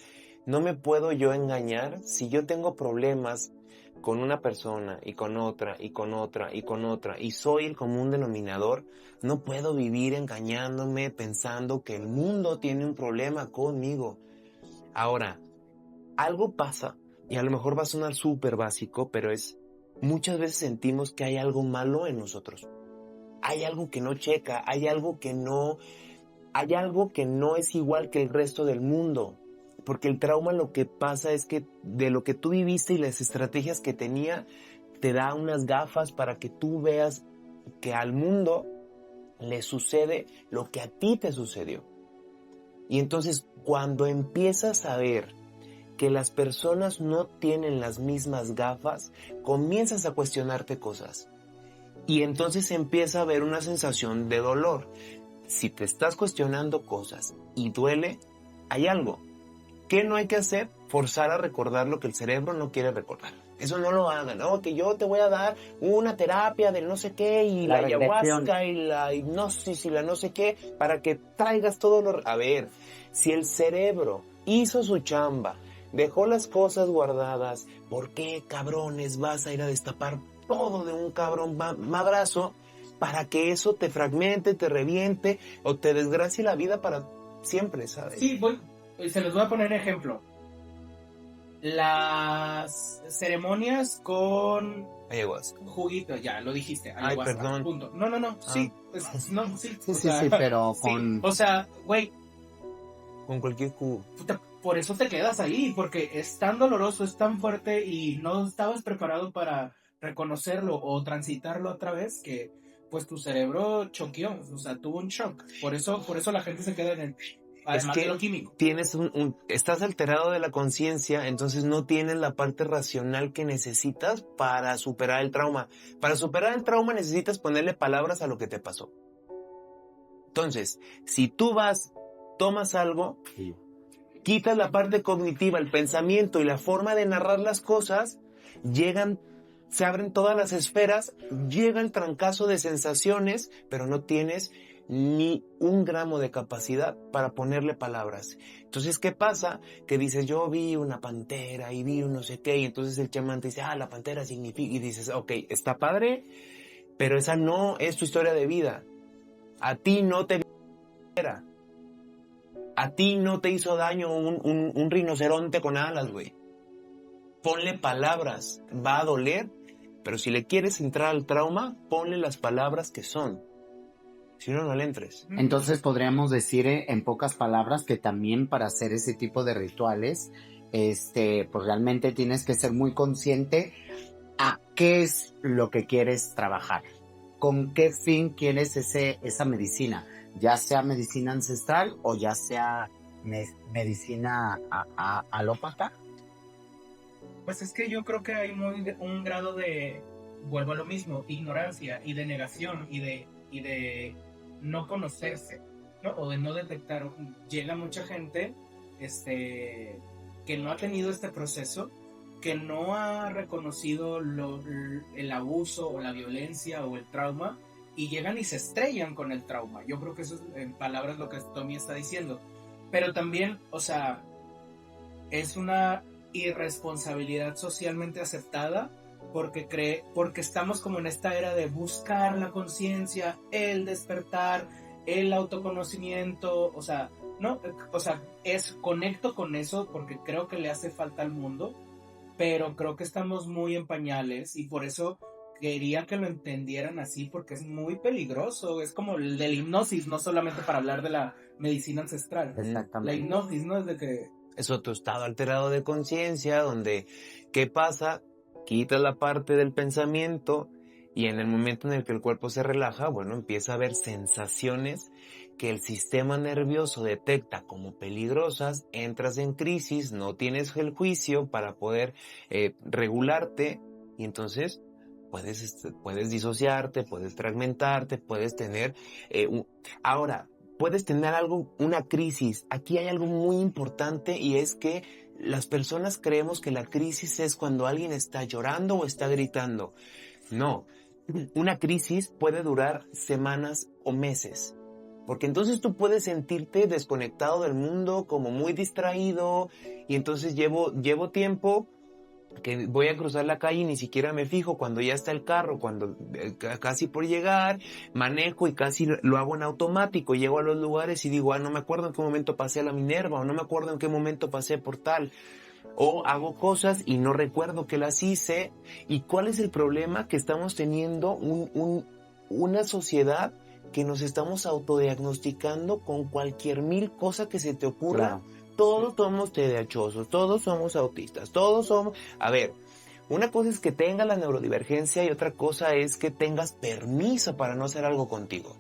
no me puedo yo engañar si yo tengo problemas con una persona y con otra y con otra y con otra y soy el común denominador. No puedo vivir engañándome pensando que el mundo tiene un problema conmigo. Ahora, algo pasa y a lo mejor va a sonar súper básico, pero muchas veces sentimos que hay algo malo en nosotros. Hay algo que no checa, hay algo que no es igual que el resto del mundo. Porque el trauma lo que pasa es que de lo que tú viviste y las estrategias que tenía, te da unas gafas para que tú veas que al mundo le sucede lo que a ti te sucedió. Y entonces cuando empiezas a ver que las personas no tienen las mismas gafas, comienzas a cuestionarte cosas. Y entonces empieza a haber una sensación de dolor. Si te estás cuestionando cosas y duele, hay algo. ¿Qué no hay que hacer? Forzar a recordar lo que el cerebro no quiere recordar. Eso no lo hagan, ¿no? Que yo te voy a dar una terapia del no sé qué y la ayahuasca y la hipnosis y la no sé qué para que traigas todo lo... A ver, si el cerebro hizo su chamba, dejó las cosas guardadas, ¿por qué, cabrones, vas a ir a destapar todo de un cabrón madrazo para que eso te fragmente, te reviente o te desgracie la vida para siempre, ¿sabes? Sí, se los voy a poner ejemplo. Las ceremonias con ayahuasca, juguito, ya lo dijiste, ayahuasca. Ay, perdón. Punto. No, sí, no, sí. Sí, pero con... O sea, güey, con cualquier jugo. Por eso te quedas ahí, porque es tan doloroso, es tan fuerte y no estabas preparado para reconocerlo o transitarlo otra vez que pues tu cerebro choqueó, o sea, tuvo un shock. Por eso la gente se queda en el... Además de lo químico. Tienes estás alterado de la conciencia, entonces no tienes la parte racional que necesitas para superar el trauma. Para superar el trauma necesitas ponerle palabras a lo que te pasó. Entonces, si tú tomas algo, quitas la parte cognitiva, el pensamiento y la forma de narrar las cosas, se abren todas las esferas, llega el trancazo de sensaciones, pero no tienes ni un gramo de capacidad para ponerle palabras. Entonces, ¿qué pasa? Que dices, yo vi una pantera y vi un no sé qué, y entonces el chamán te dice, la pantera significa, y dices, ok, está padre, pero esa no es tu historia de vida. A ti no te pantera. A ti no te hizo daño un rinoceronte con alas, güey. Ponle palabras, va a doler, pero si le quieres entrar al trauma, ponle las palabras que son. Si no, no le entres. Entonces podríamos decir en pocas palabras que también para hacer ese tipo de rituales, pues realmente tienes que ser muy consciente a qué es lo que quieres trabajar, con qué fin quieres esa medicina, ya sea medicina ancestral o ya sea medicina alópata. Pues es que yo creo que hay un grado de, vuelvo a lo mismo, ignorancia y de negación y de no conocerse, ¿no? O de no detectar. Llega mucha gente que no ha tenido este proceso, que no ha reconocido el abuso o la violencia o el trauma, y llegan y se estrellan con el trauma. Yo creo que eso es, en palabras, lo que Tommy está diciendo. Pero también, o sea, es una irresponsabilidad socialmente aceptada porque estamos como en esta era de buscar la conciencia, el despertar, el autoconocimiento, o sea, no, o sea, conecto con eso porque creo que le hace falta al mundo, pero creo que estamos muy en pañales y por eso quería que lo entendieran así, porque es muy peligroso. Es como el de la hipnosis, no solamente para hablar de la medicina ancestral. Exactamente. La hipnosis, ¿no? Es de que Es otro estado alterado de conciencia donde, ¿qué pasa? Quitas la parte del pensamiento y en el momento en el que el cuerpo se relaja, bueno, empieza a haber sensaciones que el sistema nervioso detecta como peligrosas, entras en crisis, no tienes el juicio para poder regularte y entonces puedes disociarte, puedes fragmentarte, puedes tener... Ahora, puedes tener una crisis. Aquí hay algo muy importante y es que las personas creemos que la crisis es cuando alguien está llorando o está gritando. No, una crisis puede durar semanas o meses. Porque entonces tú puedes sentirte desconectado del mundo, como muy distraído, y entonces llevo tiempo que voy a cruzar la calle y ni siquiera me fijo cuando ya está el carro, cuando casi por llegar, manejo y casi lo hago en automático, llego a los lugares y digo, no me acuerdo en qué momento pasé a la Minerva, o no me acuerdo en qué momento pasé por tal, o hago cosas y no recuerdo que las hice. ¿Y cuál es el problema? Que estamos teniendo una sociedad que nos estamos autodiagnosticando con cualquier mil cosa que se te ocurra. Claro. Todos somos TDAHosos, todos somos autistas, todos somos... A ver, una cosa es que tengas la neurodivergencia y otra cosa es que tengas permiso para no hacer algo contigo.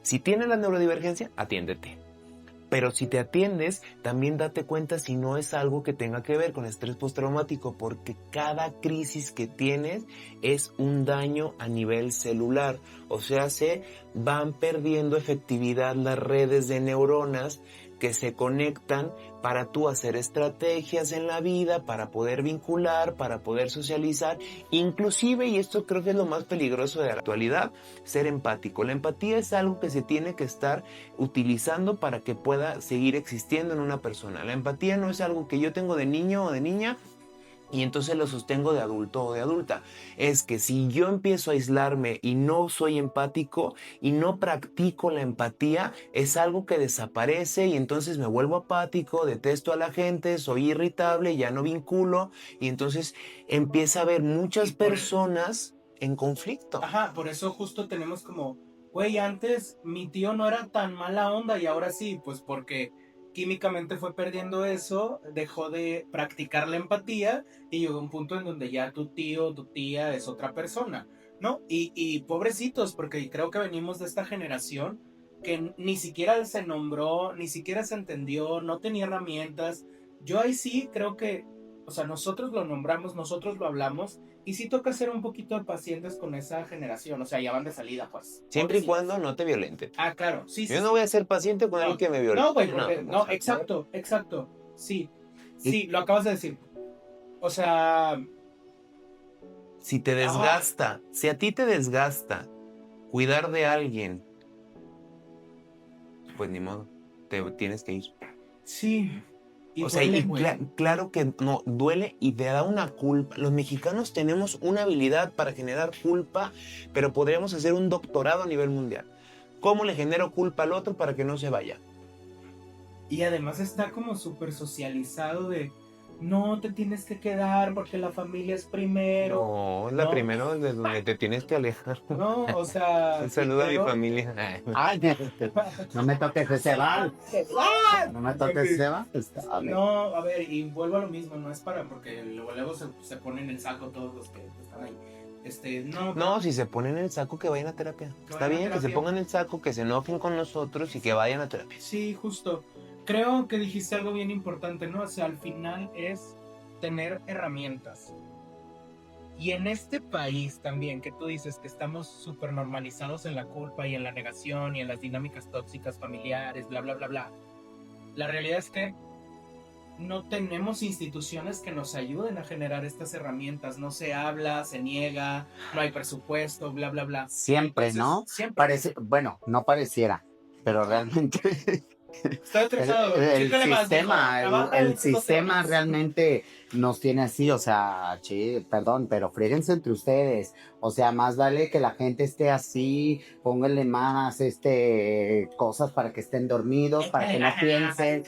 Si tienes la neurodivergencia, atiéndete. Pero si te atiendes, también date cuenta si no es algo que tenga que ver con estrés postraumático, porque cada crisis que tienes es un daño a nivel celular. O sea, se van perdiendo efectividad las redes de neuronas que se conectan para tú hacer estrategias en la vida, para poder vincular, para poder socializar, inclusive, y esto creo que es lo más peligroso de la actualidad, ser empático. La empatía es algo que se tiene que estar utilizando para que pueda seguir existiendo en una persona. La empatía no es algo que yo tengo de niño o de niña y entonces lo sostengo de adulto o de adulta. Es que si yo empiezo a aislarme y no soy empático y no practico la empatía, es algo que desaparece y entonces me vuelvo apático, detesto a la gente, soy irritable, ya no vinculo y entonces empieza a haber muchas personas en conflicto. Ajá, por eso justo tenemos como, güey, antes mi tío no era tan mala onda y ahora sí, pues porque químicamente fue perdiendo eso, dejó de practicar la empatía y llegó a un punto en donde ya tu tío, tu tía es otra persona, ¿no? Y pobrecitos, porque creo que venimos de esta generación que ni siquiera se nombró, ni siquiera se entendió, no tenía herramientas. Yo ahí sí creo que, o sea, nosotros lo nombramos, nosotros lo hablamos, y sí toca ser un poquito pacientes con esa generación, o sea, ya van de salida, pues. Siempre y cuando no te violenten. Ah, claro, sí, sí. Yo no voy a ser paciente con alguien que me violente. No, güey, no, exacto. Sí, sí, lo acabas de decir. O sea, Si te desgasta, si a ti te desgasta cuidar de alguien, pues ni modo, te tienes que ir. sí. Y O sea, duele, y güey. claro que no, duele y te da una culpa. Los mexicanos tenemos una habilidad para generar culpa, pero podríamos hacer un doctorado a nivel mundial. ¿Cómo le genero culpa al otro para que no se vaya? Y además está como súper socializado de no te tienes que quedar porque la familia es primero. No, la No. primera de donde te tienes que alejar. No, o sea. Un saludo a mi pero- familia. Ay, no me toques ese bar. No me toques ese bar. No, a ver, y vuelvo a lo mismo, no es porque luego se ponen en el saco todos los que están ahí. No, No, si se ponen en el saco, que vayan a terapia. Está vayan a bien, que se terapia. pongan en el saco, que se enojen con nosotros y que vayan a terapia. Sí, justo. Creo que dijiste algo bien importante, ¿no? O sea, al final es tener herramientas. Y en este país también, que tú dices que estamos súper normalizados en la culpa y en la negación y en las dinámicas tóxicas familiares, bla, bla, bla, bla. La realidad es que no tenemos instituciones que nos ayuden a generar estas herramientas. No se habla, se niega, no hay presupuesto, bla, bla, bla. Siempre, Entonces, ¿no? Siempre. Bueno, no pareciera, pero realmente Estoy estresado. el Chícale más, sistema, mijo. Trabaja el estos 2 sistema temas. realmente nos tiene así, o sea, perdón, pero fríguense entre ustedes, o sea, más vale que la gente esté así, pónganle más, cosas para que estén dormidos, para que no piensen,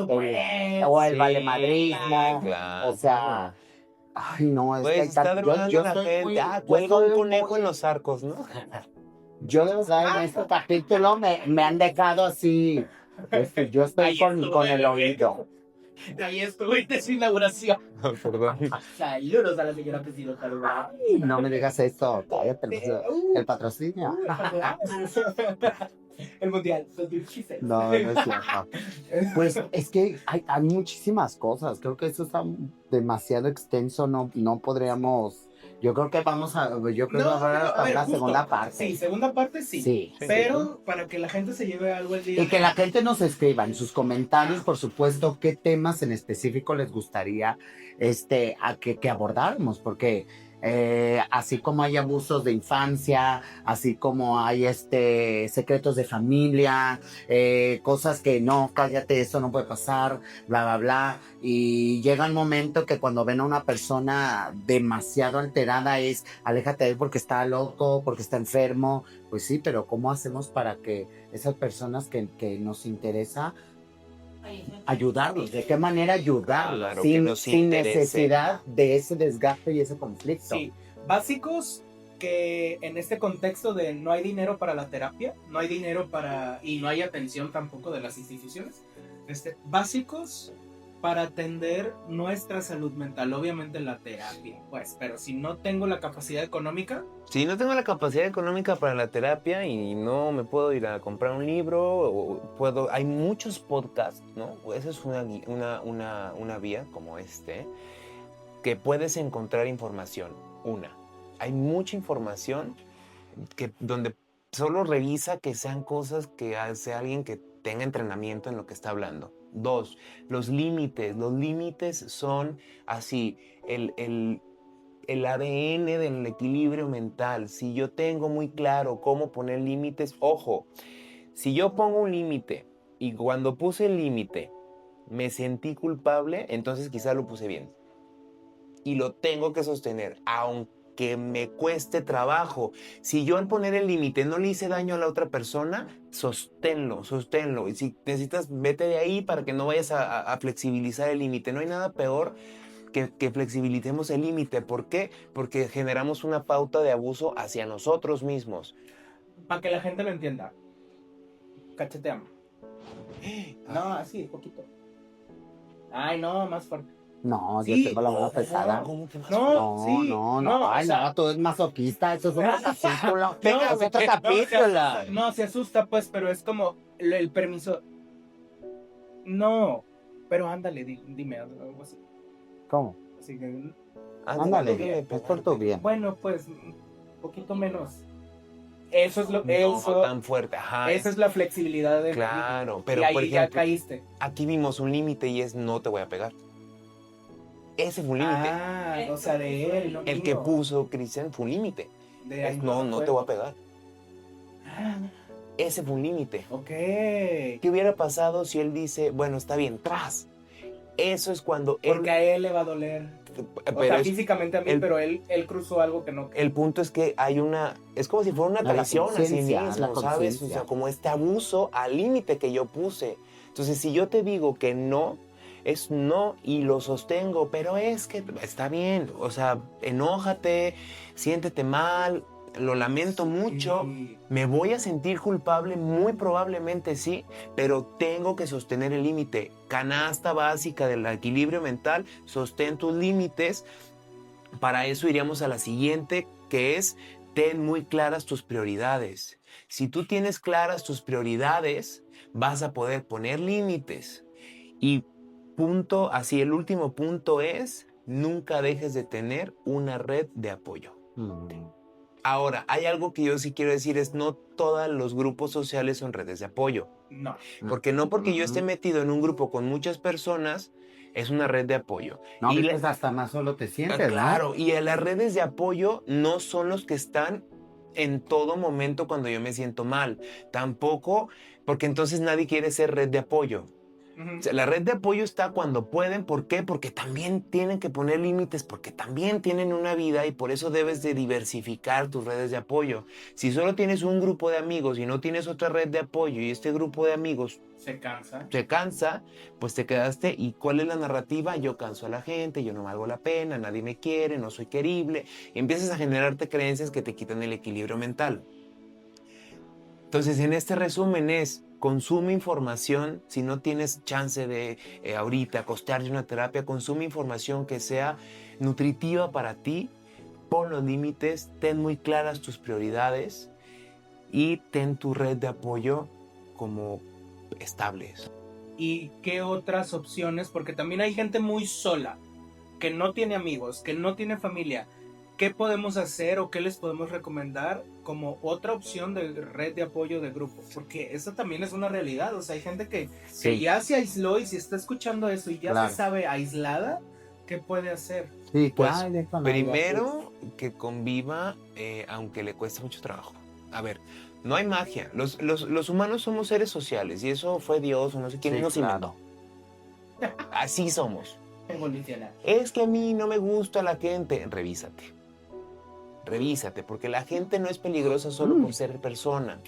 o el Sí, valemadrismo, claro. o sea, ay, no, es Pues que hay está tanto, drogando yo a la soy gente. muy, Ah, yo cuelga un soy conejo muy- en los arcos, ¿no? yo de verdad en este capítulo me han dejado así. Yo estoy Ahí con estuve, el bebé. oído. Ahí estuviste su inauguración. Perdón. Saludos a la señora presidenta. Ay, no me digas esto. Cállate, el patrocinio. El mundial. No, no es cierto. Pues es que hay muchísimas cosas. Creo que eso está demasiado extenso. No podríamos. Yo creo que yo creo que va a haber hasta una justo. segunda parte. Sí, segunda parte sí. Sí. Pero para que la gente se lleve algo el día. Y que la gente nos escriba en sus comentarios, por supuesto, qué temas en específico les gustaría a que abordáramos, porque así como hay abusos de infancia, así como hay secretos de familia, cosas que no, cállate, eso no puede pasar, bla, bla, bla. Y llega el momento que cuando ven a una persona demasiado alterada es, aléjate de él porque está loco, porque está enfermo. Pues sí, pero ¿cómo hacemos para que esas personas que nos interesa ayudarlos? ¿De qué manera ayudarlos? Claro, que nos sin interese. necesidad de ese desgaste y ese conflicto. Sí, básicos que en este contexto de no hay dinero para la terapia, no hay dinero y no hay atención tampoco de las instituciones, básicos para atender nuestra salud mental, obviamente la terapia, pues, pero si no tengo la capacidad económica. Si no tengo la capacidad económica para la terapia y no me puedo ir a comprar un libro, hay muchos podcasts, ¿no? Esa es una vía como que puedes encontrar información. Hay mucha información donde solo revisa que sean cosas que hace alguien que tenga entrenamiento en lo que está hablando. 2, los límites. Los límites son así, el ADN del equilibrio mental. Si yo tengo muy claro cómo poner límites, ojo, si yo pongo un límite y cuando puse el límite me sentí culpable, entonces quizá lo puse bien. Y lo tengo que sostener, aunque me cueste trabajo. Si yo al poner el límite no le hice daño a la otra persona, sosténlo. Y si necesitas, vete de ahí para que no vayas a flexibilizar el límite. No hay nada peor que flexibilicemos el límite. ¿Por qué? Porque generamos una pauta de abuso hacia nosotros mismos. Para que la gente lo entienda. Cacheteamos. No, así, poquito. Ay, no, más fuerte. No, Sí. yo tengo la mano pesada. ¿Cómo que más? No, sí. Ay, o sea, no, tú eres masoquista. Eso es un capítulo. Venga, No, es otro se capítulo. asusta, no, se asusta, pues, pero es como el permiso. No, pero ándale, dime algo así. ¿Cómo? Así que, Ándale, es por tu bien. bueno, pues, un poquito menos. Eso es no tan fuerte. Ajá. esa es la flexibilidad del Claro, límite. pero Y ahí por ya ejemplo, caíste. aquí vimos un límite y es no te voy a pegar. Ese fue un límite. Ah, o sea, de él, no El que mío. puso Cristian fue un límite. De ahí Es no te voy a pegar. Ah, Ese fue un límite. ok. ¿Qué hubiera pasado si él dice, bueno, está bien, tras? Eso es cuando él... Porque a él le va a doler. O Pero sea, es- físicamente a mí, el- pero él cruzó algo que no. el punto es que hay una... Es como si fuera una La traición a sí conciencia, mismo, la ¿sabes? O conciencia. sea, como este abuso al límite que yo puse. Entonces, si yo te digo que no, es no y lo sostengo, pero es que está bien. O sea, enójate, siéntete mal, lo lamento mucho. Sí. ¿Me voy a sentir culpable? Muy probablemente sí, pero tengo que sostener el límite. Canasta básica del equilibrio mental, sostén tus límites. Para eso iríamos a la siguiente, que es ten muy claras tus prioridades. Si tú tienes claras tus prioridades, vas a poder poner límites. Y punto, así el último punto es, nunca dejes de tener una red de apoyo. Ahora, hay algo que yo sí quiero decir, es no todos los grupos sociales son redes de apoyo. No. Porque no porque yo esté metido en un grupo con muchas personas, es una red de apoyo. No, Y pues hasta más solo te sientes, ¿no? claro, y las redes de apoyo no son los que están en todo momento cuando yo me siento mal. Tampoco, porque entonces nadie quiere ser red de apoyo. Ujú. O sea, la red de apoyo está cuando pueden. ¿Por qué? Porque también tienen que poner límites, porque también tienen una vida y por eso debes de diversificar tus redes de apoyo. Si solo tienes un grupo de amigos y no tienes otra red de apoyo y este grupo de amigos Se cansa. se cansa, pues te quedaste. ¿Y cuál es la narrativa? Yo canso a la gente, yo no valgo la pena, nadie me quiere, no soy querible. Y empiezas a generarte creencias que te quitan el equilibrio mental. Entonces, en este resumen es, consume información, si no tienes chance de ahorita costearte una terapia, consume información que sea nutritiva para ti, pon los límites, ten muy claras tus prioridades y ten tu red de apoyo como estables. ¿Y qué otras opciones? Porque también hay gente muy sola, que no tiene amigos, que no tiene familia. ¿Qué podemos hacer o qué les podemos recomendar como otra opción de red de apoyo de grupo? Porque eso también es una realidad. O sea, hay gente que Sí, ya se aisló y si está escuchando eso y ya Claro. se sabe aislada, ¿qué puede hacer? sí, Pues, claro, de con primero, que conviva, aunque le cueste mucho trabajo. A ver, no hay magia. Los humanos somos seres sociales y eso fue Dios o no sé quién Sí, nos claro. inventó. Así somos. Evolucionar. Es que a mí no me gusta la gente. Revísate. Revísate, porque la gente no es peligrosa solo por ser persona.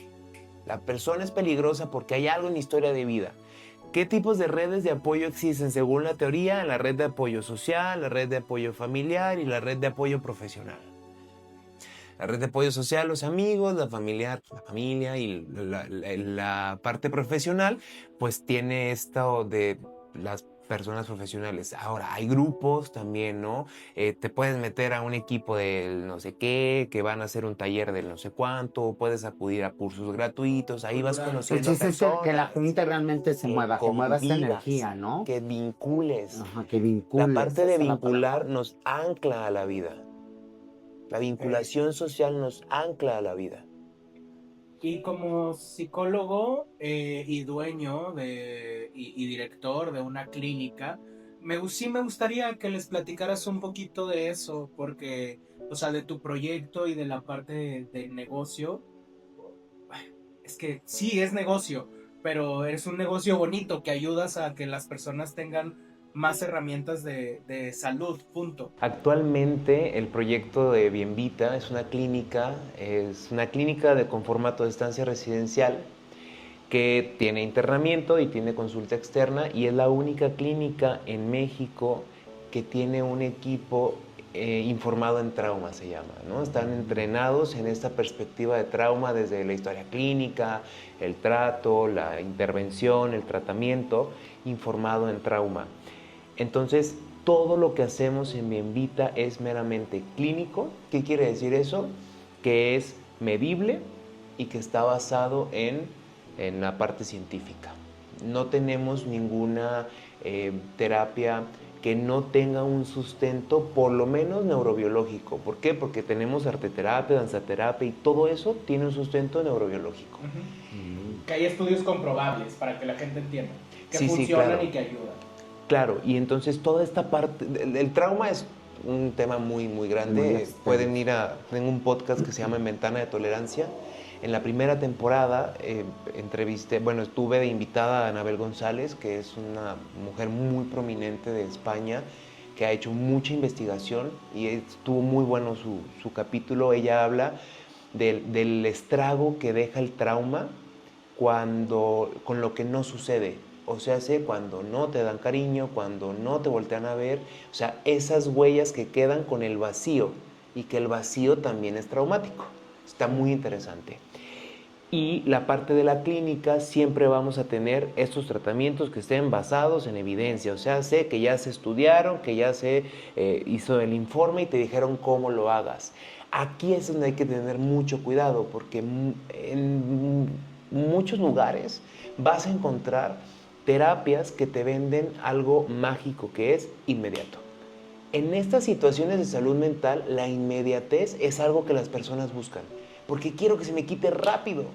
La persona es peligrosa porque hay algo en la historia de vida. ¿Qué tipos de redes de apoyo existen según la teoría? La red de apoyo social, la red de apoyo familiar y la red de apoyo profesional. La red de apoyo social, los amigos, la familia y la parte profesional, pues tiene esto de las personas profesionales. Ahora, hay grupos también, ¿no? Te puedes meter a un equipo del no sé qué, que van a hacer un taller del no sé cuánto, puedes acudir a cursos gratuitos, ahí vas El conociendo chiste es que la gente realmente se mueva, que mueva esa convivas, energía, ¿no? que vincules. Ajá, que vincules. La parte de esa es la vincular palabra. nos ancla a la vida. La vinculación social nos ancla a la vida. Y como psicólogo y dueño y director de una clínica, sí me gustaría que les platicaras un poquito de eso, porque, o sea, de tu proyecto y de la parte del negocio. Es que sí, es negocio, pero es un negocio bonito que ayudas a que las personas tengan más herramientas de salud, punto. Actualmente el proyecto de Bienvita es una clínica con formato de estancia residencial que tiene internamiento y tiene consulta externa y es la única clínica en México que tiene un equipo informado en trauma, se llama, ¿no? Están entrenados en esta perspectiva de trauma desde la historia clínica, el trato, la intervención, el tratamiento, informado en trauma. Entonces, todo lo que hacemos en Bienvita es meramente clínico. ¿Qué quiere decir eso? Que es medible y que está basado en la parte científica. No tenemos ninguna terapia que no tenga un sustento, por lo menos neurobiológico. ¿Por qué? Porque tenemos arteterapia, danzaterapia y todo eso tiene un sustento neurobiológico. Que hay estudios comprobables para que la gente entienda que Sí, funcionan claro. y que ayudan. Claro, y entonces toda esta parte, el trauma es un tema muy, muy grande. Muy extenso. Pueden ir tengo un podcast que se llama En Ventana de Tolerancia. En la primera temporada estuve de invitada a Anabel González, que es una mujer muy prominente de España, que ha hecho mucha investigación y estuvo muy bueno su capítulo. Ella habla del estrago que deja el trauma con lo que no sucede. O sea, cuando no te dan cariño, cuando no te voltean a ver, o sea, esas huellas que quedan con el vacío, y que el vacío también es traumático. Está muy interesante. Y la parte de la clínica, siempre vamos a tener estos tratamientos que estén basados en evidencia. O sea, sé que ya se estudiaron, que ya se hizo el informe y te dijeron cómo lo hagas. Aquí es donde hay que tener mucho cuidado, porque en muchos lugares vas a encontrar terapias que te venden algo mágico, que es inmediato. En estas situaciones de salud mental, la inmediatez es algo que las personas buscan, porque quiero que se me quite rápido.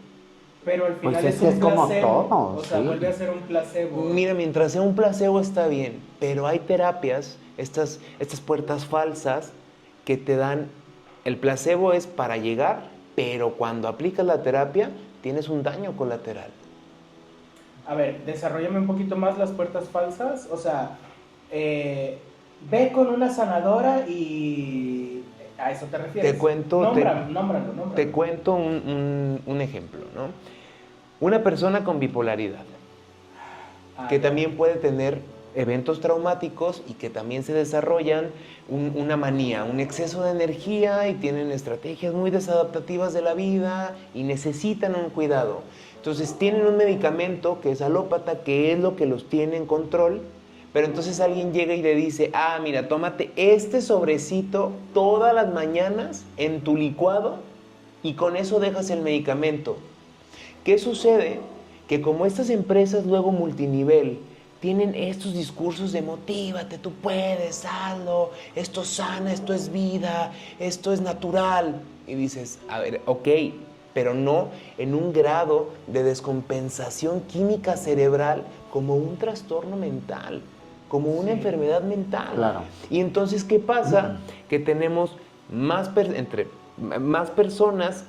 Pero al final Pues es que un es como placebo. todo, O sea, sí. vuelve a ser un placebo. Mira, mientras sea un placebo está bien, pero hay terapias, estas puertas falsas que te dan, el placebo es para llegar, pero cuando aplicas la terapia tienes un daño colateral. A ver, desarrollame un poquito más las puertas falsas. O sea, ve con una sanadora y... ¿A eso te refieres? Te cuento, Nómbralo. Te cuento un ejemplo, ¿no? Una persona con bipolaridad, que también puede tener eventos traumáticos y que también se desarrollan una manía, un exceso de energía, y tienen estrategias muy desadaptativas de la vida y necesitan un cuidado. Entonces tienen un medicamento que es alópata, que es lo que los tiene en control, pero entonces alguien llega y le dice, mira, tómate este sobrecito todas las mañanas en tu licuado y con eso dejas el medicamento. ¿Qué sucede? Que como estas empresas luego multinivel tienen estos discursos de motívate, tú puedes, hazlo, esto sana, esto es vida, esto es natural. Y dices, a ver, ok, pero no en un grado de descompensación química cerebral como un trastorno mental, como una enfermedad mental. Claro. Y entonces, ¿qué pasa? Que tenemos más personas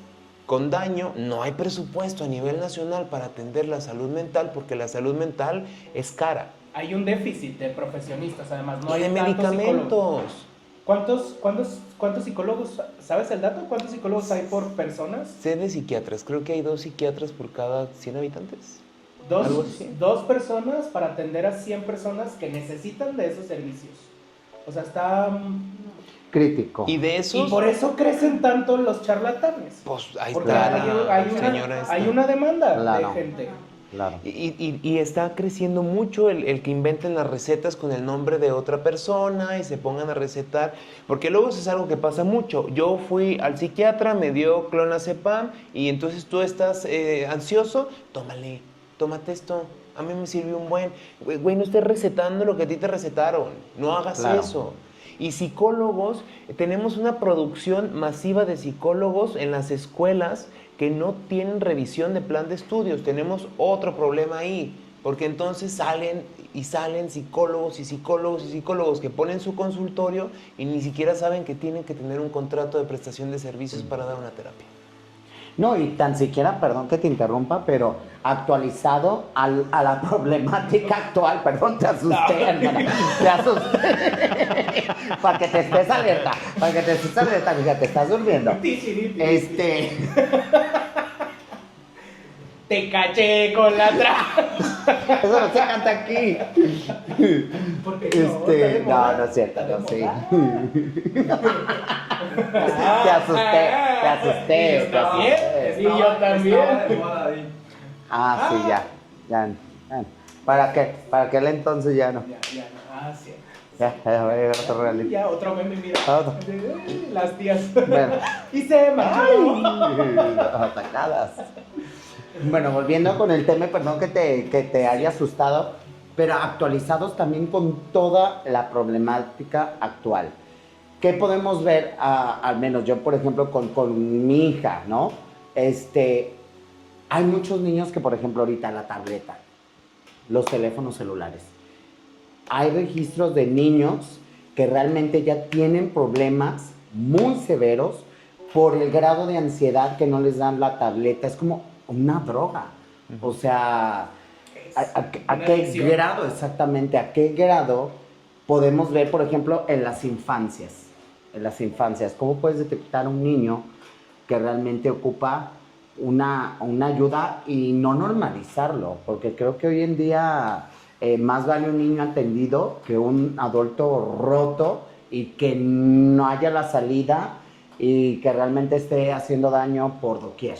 con daño. No hay presupuesto a nivel nacional para atender la salud mental, porque la salud mental es cara. Hay un déficit de profesionistas, además. No Y hay de tantos medicamentos. psicólogos. ¿Cuántos psicólogos, sabes el dato? ¿Cuántos psicólogos hay por personas? Sé de psiquiatras, creo que hay 2 psiquiatras por cada 100 habitantes. ¿Algo así? Dos personas para atender a 100 personas que necesitan de esos servicios. O sea, está... Crítico. Y de esos... Y por eso crecen tanto los charlatanes. Pues ahí Porque está hay la señora esta. hay una demanda Claro. de gente. Claro. Y está creciendo mucho el que inventen las recetas con el nombre de otra persona y se pongan a recetar, porque luego eso es algo que pasa mucho. Yo fui al psiquiatra, me dio clonazepam y entonces tú estás ansioso, tómate esto, a mí me sirvió un buen. Güey, no estés recetando lo que a ti te recetaron, no hagas Claro. eso. Y psicólogos, tenemos una producción masiva de psicólogos en las escuelas que no tienen revisión de plan de estudios. Tenemos otro problema ahí, porque entonces salen psicólogos que ponen su consultorio y ni siquiera saben que tienen que tener un contrato de prestación de servicios para dar una terapia. No, y tan siquiera, perdón que te interrumpa, pero actualizado a la problemática actual. Perdón, te asusté, hermana. Te asusté. Para que te estés alerta. Fíjate, estás durmiendo. Te caché con la trampa. Eso no se canta aquí. Porque No es cierto, no, sí. Te asusté. ¿Está bien? Sí, yo también. Ah, sí, ya. ¿Para qué? ¿Para aquel entonces ya no? Ya, no. Sí. Ya va a llegar otro reality. Ya, otro meme, mira. Otro. Las tías. Bueno. Y se marchó. Atacadas. Bueno, volviendo con el tema, perdón que te haya asustado. pero actualizados también con toda la problemática actual. ¿Qué podemos ver? Al menos yo, por ejemplo, con mi hija, ¿no? Hay muchos niños que, por ejemplo, ahorita la tableta, los teléfonos celulares. Hay registros de niños que realmente ya tienen problemas muy severos por el grado de ansiedad que no les dan la tableta. Es como una droga. O sea, ¿a qué grado exactamente? ¿A qué grado podemos ver, por ejemplo, en las infancias? En las infancias, ¿cómo puedes detectar un niño que realmente ocupa una ayuda y no normalizarlo? Porque creo que hoy en día más vale un niño atendido que un adulto roto y que no haya la salida y que realmente esté haciendo daño por doquier.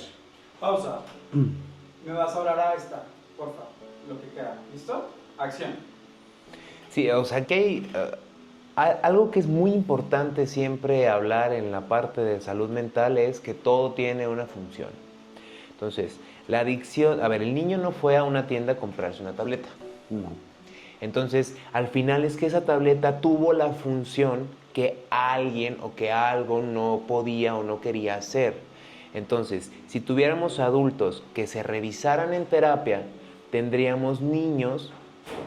Pausa. Me vas a hablar a esta, porfa, lo que queda. ¿Listo? Acción. Sí, o sea que hay algo que es muy importante siempre hablar en la parte de salud mental es que todo tiene una función. Entonces, la adicción, a ver, el niño no fue a una tienda a comprarse una tableta. No. Entonces, al final es que esa tableta tuvo la función que alguien o que algo no podía o no quería hacer. Entonces, si tuviéramos adultos que se revisaran en terapia, tendríamos niños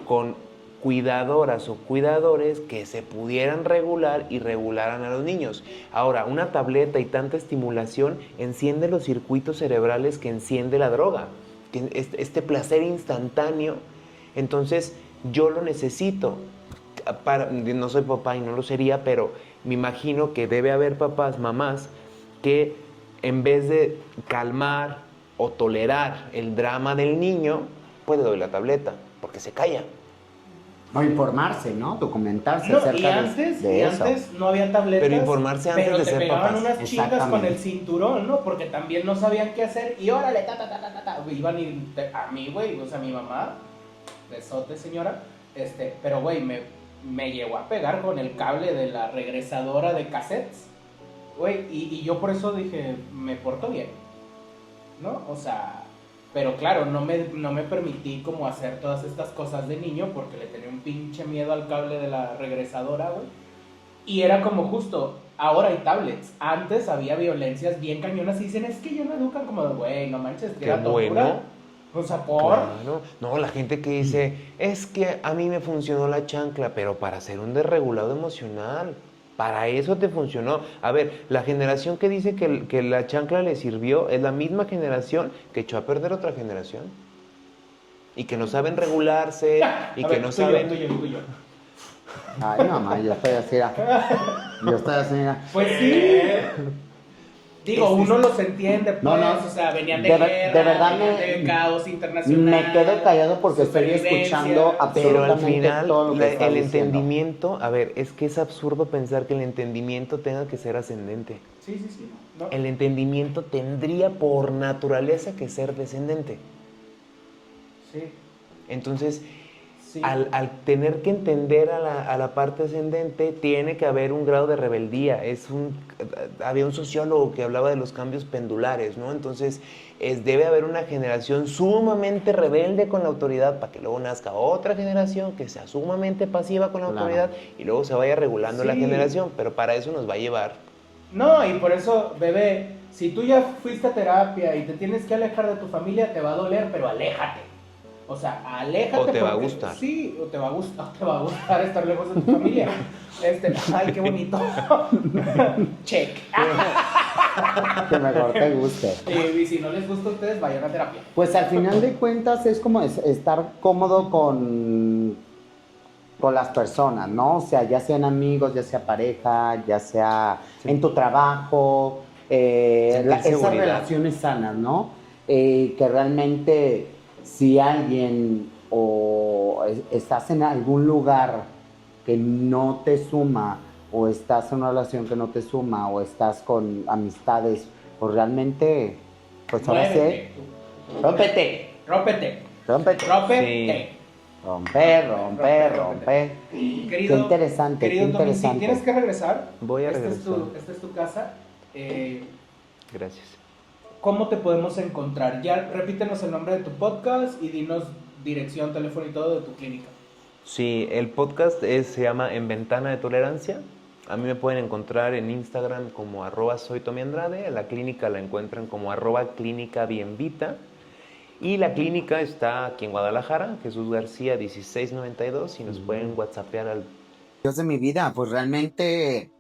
con cuidadoras o cuidadores que se pudieran regular y regularan a los niños. Ahora, una tableta y tanta estimulación enciende los circuitos cerebrales que enciende la droga, que este placer instantáneo. Entonces, yo lo necesito. No soy papá y no lo sería, pero me imagino que debe haber papás, mamás, que en vez de calmar o tolerar el drama del niño, pues le doy la tableta, porque se calla. O informarse, ¿no? Documentarse No, acerca y antes, de eso. antes no había tabletas. Pero informarse antes pero de te ser pegaban papás. unas chingas con Exactamente. el cinturón, ¿no? Porque también no sabían qué hacer. Y órale, iban a mí, güey, o sea, mi mamá, besote, señora, pero, güey, me llegó a pegar con el cable de la regresadora de cassettes, güey, y yo por eso dije, me porto bien, ¿no? O sea, pero claro, no me permití como hacer todas estas cosas de niño porque le tenía un pinche miedo al cable de la regresadora, güey. Y era como justo, ahora hay tablets. Antes había violencias bien cañonas y dicen, es que ellos no educan como de, güey, no manches, que Qué era tortura. bueno. O sea, por... Claro. No, la gente que dice, es que a mí me funcionó la chancla, pero para ser un desregulado emocional, para eso te funcionó. A ver, la generación que dice que la chancla le sirvió es la misma generación que echó a perder otra generación. Y que no saben regularse, y A que ver, no tú y saben... yo, tú y yo. Ay, mamá, yo estoy así. Yo estoy así. Pues sí. Digo, uno los entiende, pues, No, no. o sea, venían de De guerra, verdad venían me- de caos internacional. Me quedo callado porque estoy supervivencia. escuchando Pero al absolutamente final, todo lo que estás el diciendo. entendimiento, a ver, es que es absurdo pensar que el entendimiento tenga que ser ascendente. Sí, sí, sí. ¿no? El entendimiento tendría por naturaleza que ser descendente. Sí, Entonces, sí. al tener que entender a la parte ascendente, tiene que haber un grado de rebeldía. Había un sociólogo que hablaba de los cambios pendulares, ¿no? Entonces, debe haber una generación sumamente rebelde con la autoridad para que luego nazca otra generación que sea sumamente pasiva con la Claro. autoridad y luego se vaya regulando la Sí. generación. Pero para eso nos va a llevar. No, y por eso, bebé, si tú ya fuiste a terapia y te tienes que alejar de tu familia, te va a doler, pero aléjate. O sea, aléjate. O te va a porque- gustar. Sí, o te va a gustar estar lejos de tu familia. Ay, qué bonito. Check. Que mejor te guste. Y si no les gusta a ustedes, vayan a terapia. Pues al final de cuentas es como estar cómodo con las personas, ¿no? O sea, ya sean amigos, ya sea pareja, ya sea en tu trabajo, Sentir esas seguridad. relaciones sanas, ¿no? Que realmente si alguien o estás en algún lugar que no te suma o estás en una relación que no te suma o estás con amistades, pues realmente, pues ahora sí, Muévete. rómpete, Rómpete. rómpete. Rómpete. Romper. Querido, Qué interesante, querido qué Tommy, sí, interesante. tienes que regresar. Voy a Esta regresar. Esta es tu casa. Gracias. ¿Cómo te podemos encontrar? Ya repítenos el nombre de tu podcast y dinos dirección, teléfono y todo de tu clínica. Sí, el podcast se llama En Ventana de Tolerancia. A mí me pueden encontrar en Instagram como @soytomiandrade. A la clínica la encuentran como @clínicabienvita. Y la clínica está aquí en Guadalajara, Jesús García 1692, y nos pueden whatsappear al... Dios de mi vida, pues realmente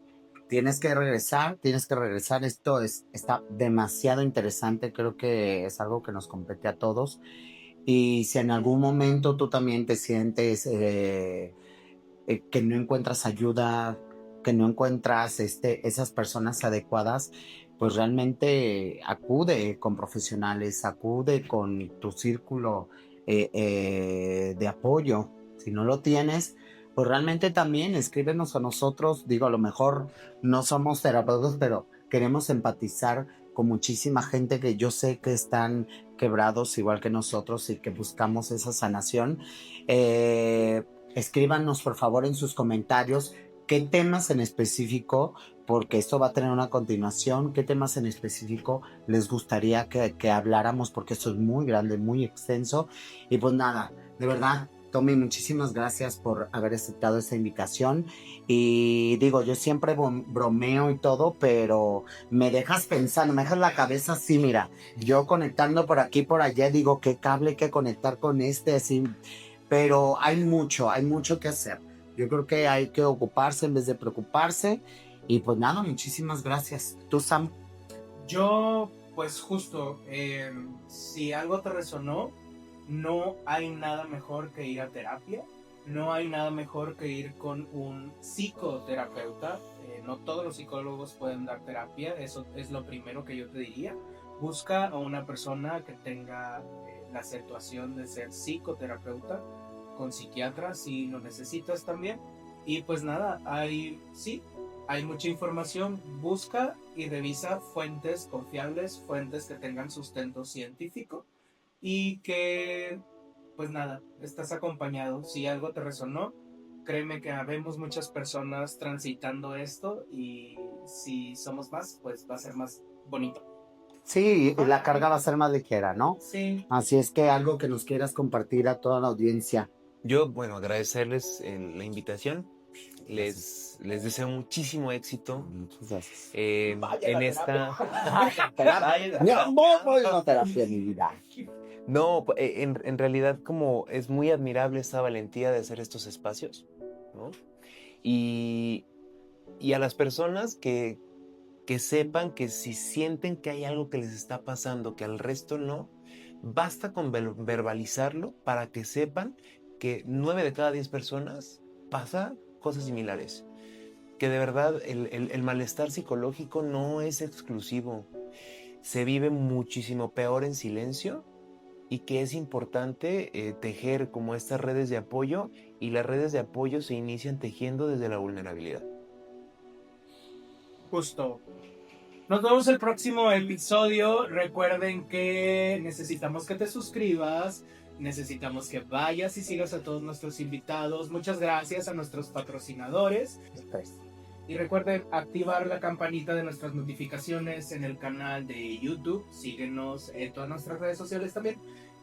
tienes que regresar. Está demasiado interesante, creo que es algo que nos compete a todos. Y si en algún momento tú también te sientes que no encuentras ayuda, que no encuentras esas personas adecuadas, pues realmente acude con profesionales, acude con tu círculo de apoyo. Si no lo tienes, pues realmente también escríbenos a nosotros. Digo, a lo mejor no somos terapeutas, pero queremos empatizar con muchísima gente que yo sé que están quebrados igual que nosotros y que buscamos esa sanación. Escríbanos por favor en sus comentarios qué temas en específico, porque esto va a tener una continuación, qué temas en específico les gustaría que habláramos, porque esto es muy grande, muy extenso. Y pues nada, de verdad, Tommy, muchísimas gracias por haber aceptado esta invitación. Y digo, yo siempre bromeo y todo, pero me dejas pensando, me dejas la cabeza así, mira, yo conectando por aquí, por allá, digo, qué cable hay que conectar con así, pero hay mucho que hacer. Yo creo que hay que ocuparse en vez de preocuparse. Y pues nada, muchísimas gracias. ¿Tú, Sam? Yo, pues justo, si algo te resonó, no hay nada mejor que ir a terapia, no hay nada mejor que ir con un psicoterapeuta. No todos los psicólogos pueden dar terapia, eso es lo primero que yo te diría. Busca a una persona que tenga la situación de ser psicoterapeuta, con psiquiatra si lo necesitas también. Y pues nada, hay mucha información. Busca y revisa fuentes confiables, fuentes que tengan sustento científico y que, pues nada, estás acompañado. Si algo te resonó, créeme que habemos muchas personas transitando esto, y si somos más, pues va a ser más bonito. Sí, la carga va a ser más ligera, ¿no? Sí. Así es que algo que nos quieras compartir a toda la audiencia. Yo, bueno, agradecerles la invitación. Les deseo muchísimo éxito Muchas gracias. en esta... Mi amor, voy a una terapia, mi vida. No, en realidad como es muy admirable esta valentía de hacer estos espacios, ¿no? Y a las personas que sepan que si sienten que hay algo que les está pasando, que al resto no, basta con verbalizarlo para que sepan que 9 de cada 10 personas pasa cosas similares. Que de verdad el malestar psicológico no es exclusivo. Se vive muchísimo peor en silencio, y que es importante tejer como estas redes de apoyo, y las redes de apoyo se inician tejiendo desde la vulnerabilidad. Justo. Nos vemos el próximo episodio. Recuerden que necesitamos que te suscribas, necesitamos que vayas y sigas a todos nuestros invitados. Muchas gracias a nuestros patrocinadores. Y recuerden activar la campanita de nuestras notificaciones en el canal de YouTube. Síguenos en todas nuestras redes sociales también.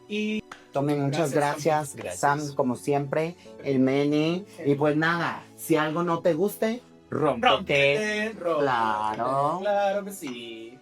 Y Tommy, muchas gracias. Sam, como siempre, el Meni. Y pues nada, si algo no te guste, rómpete. rómpete. Claro. Claro que sí.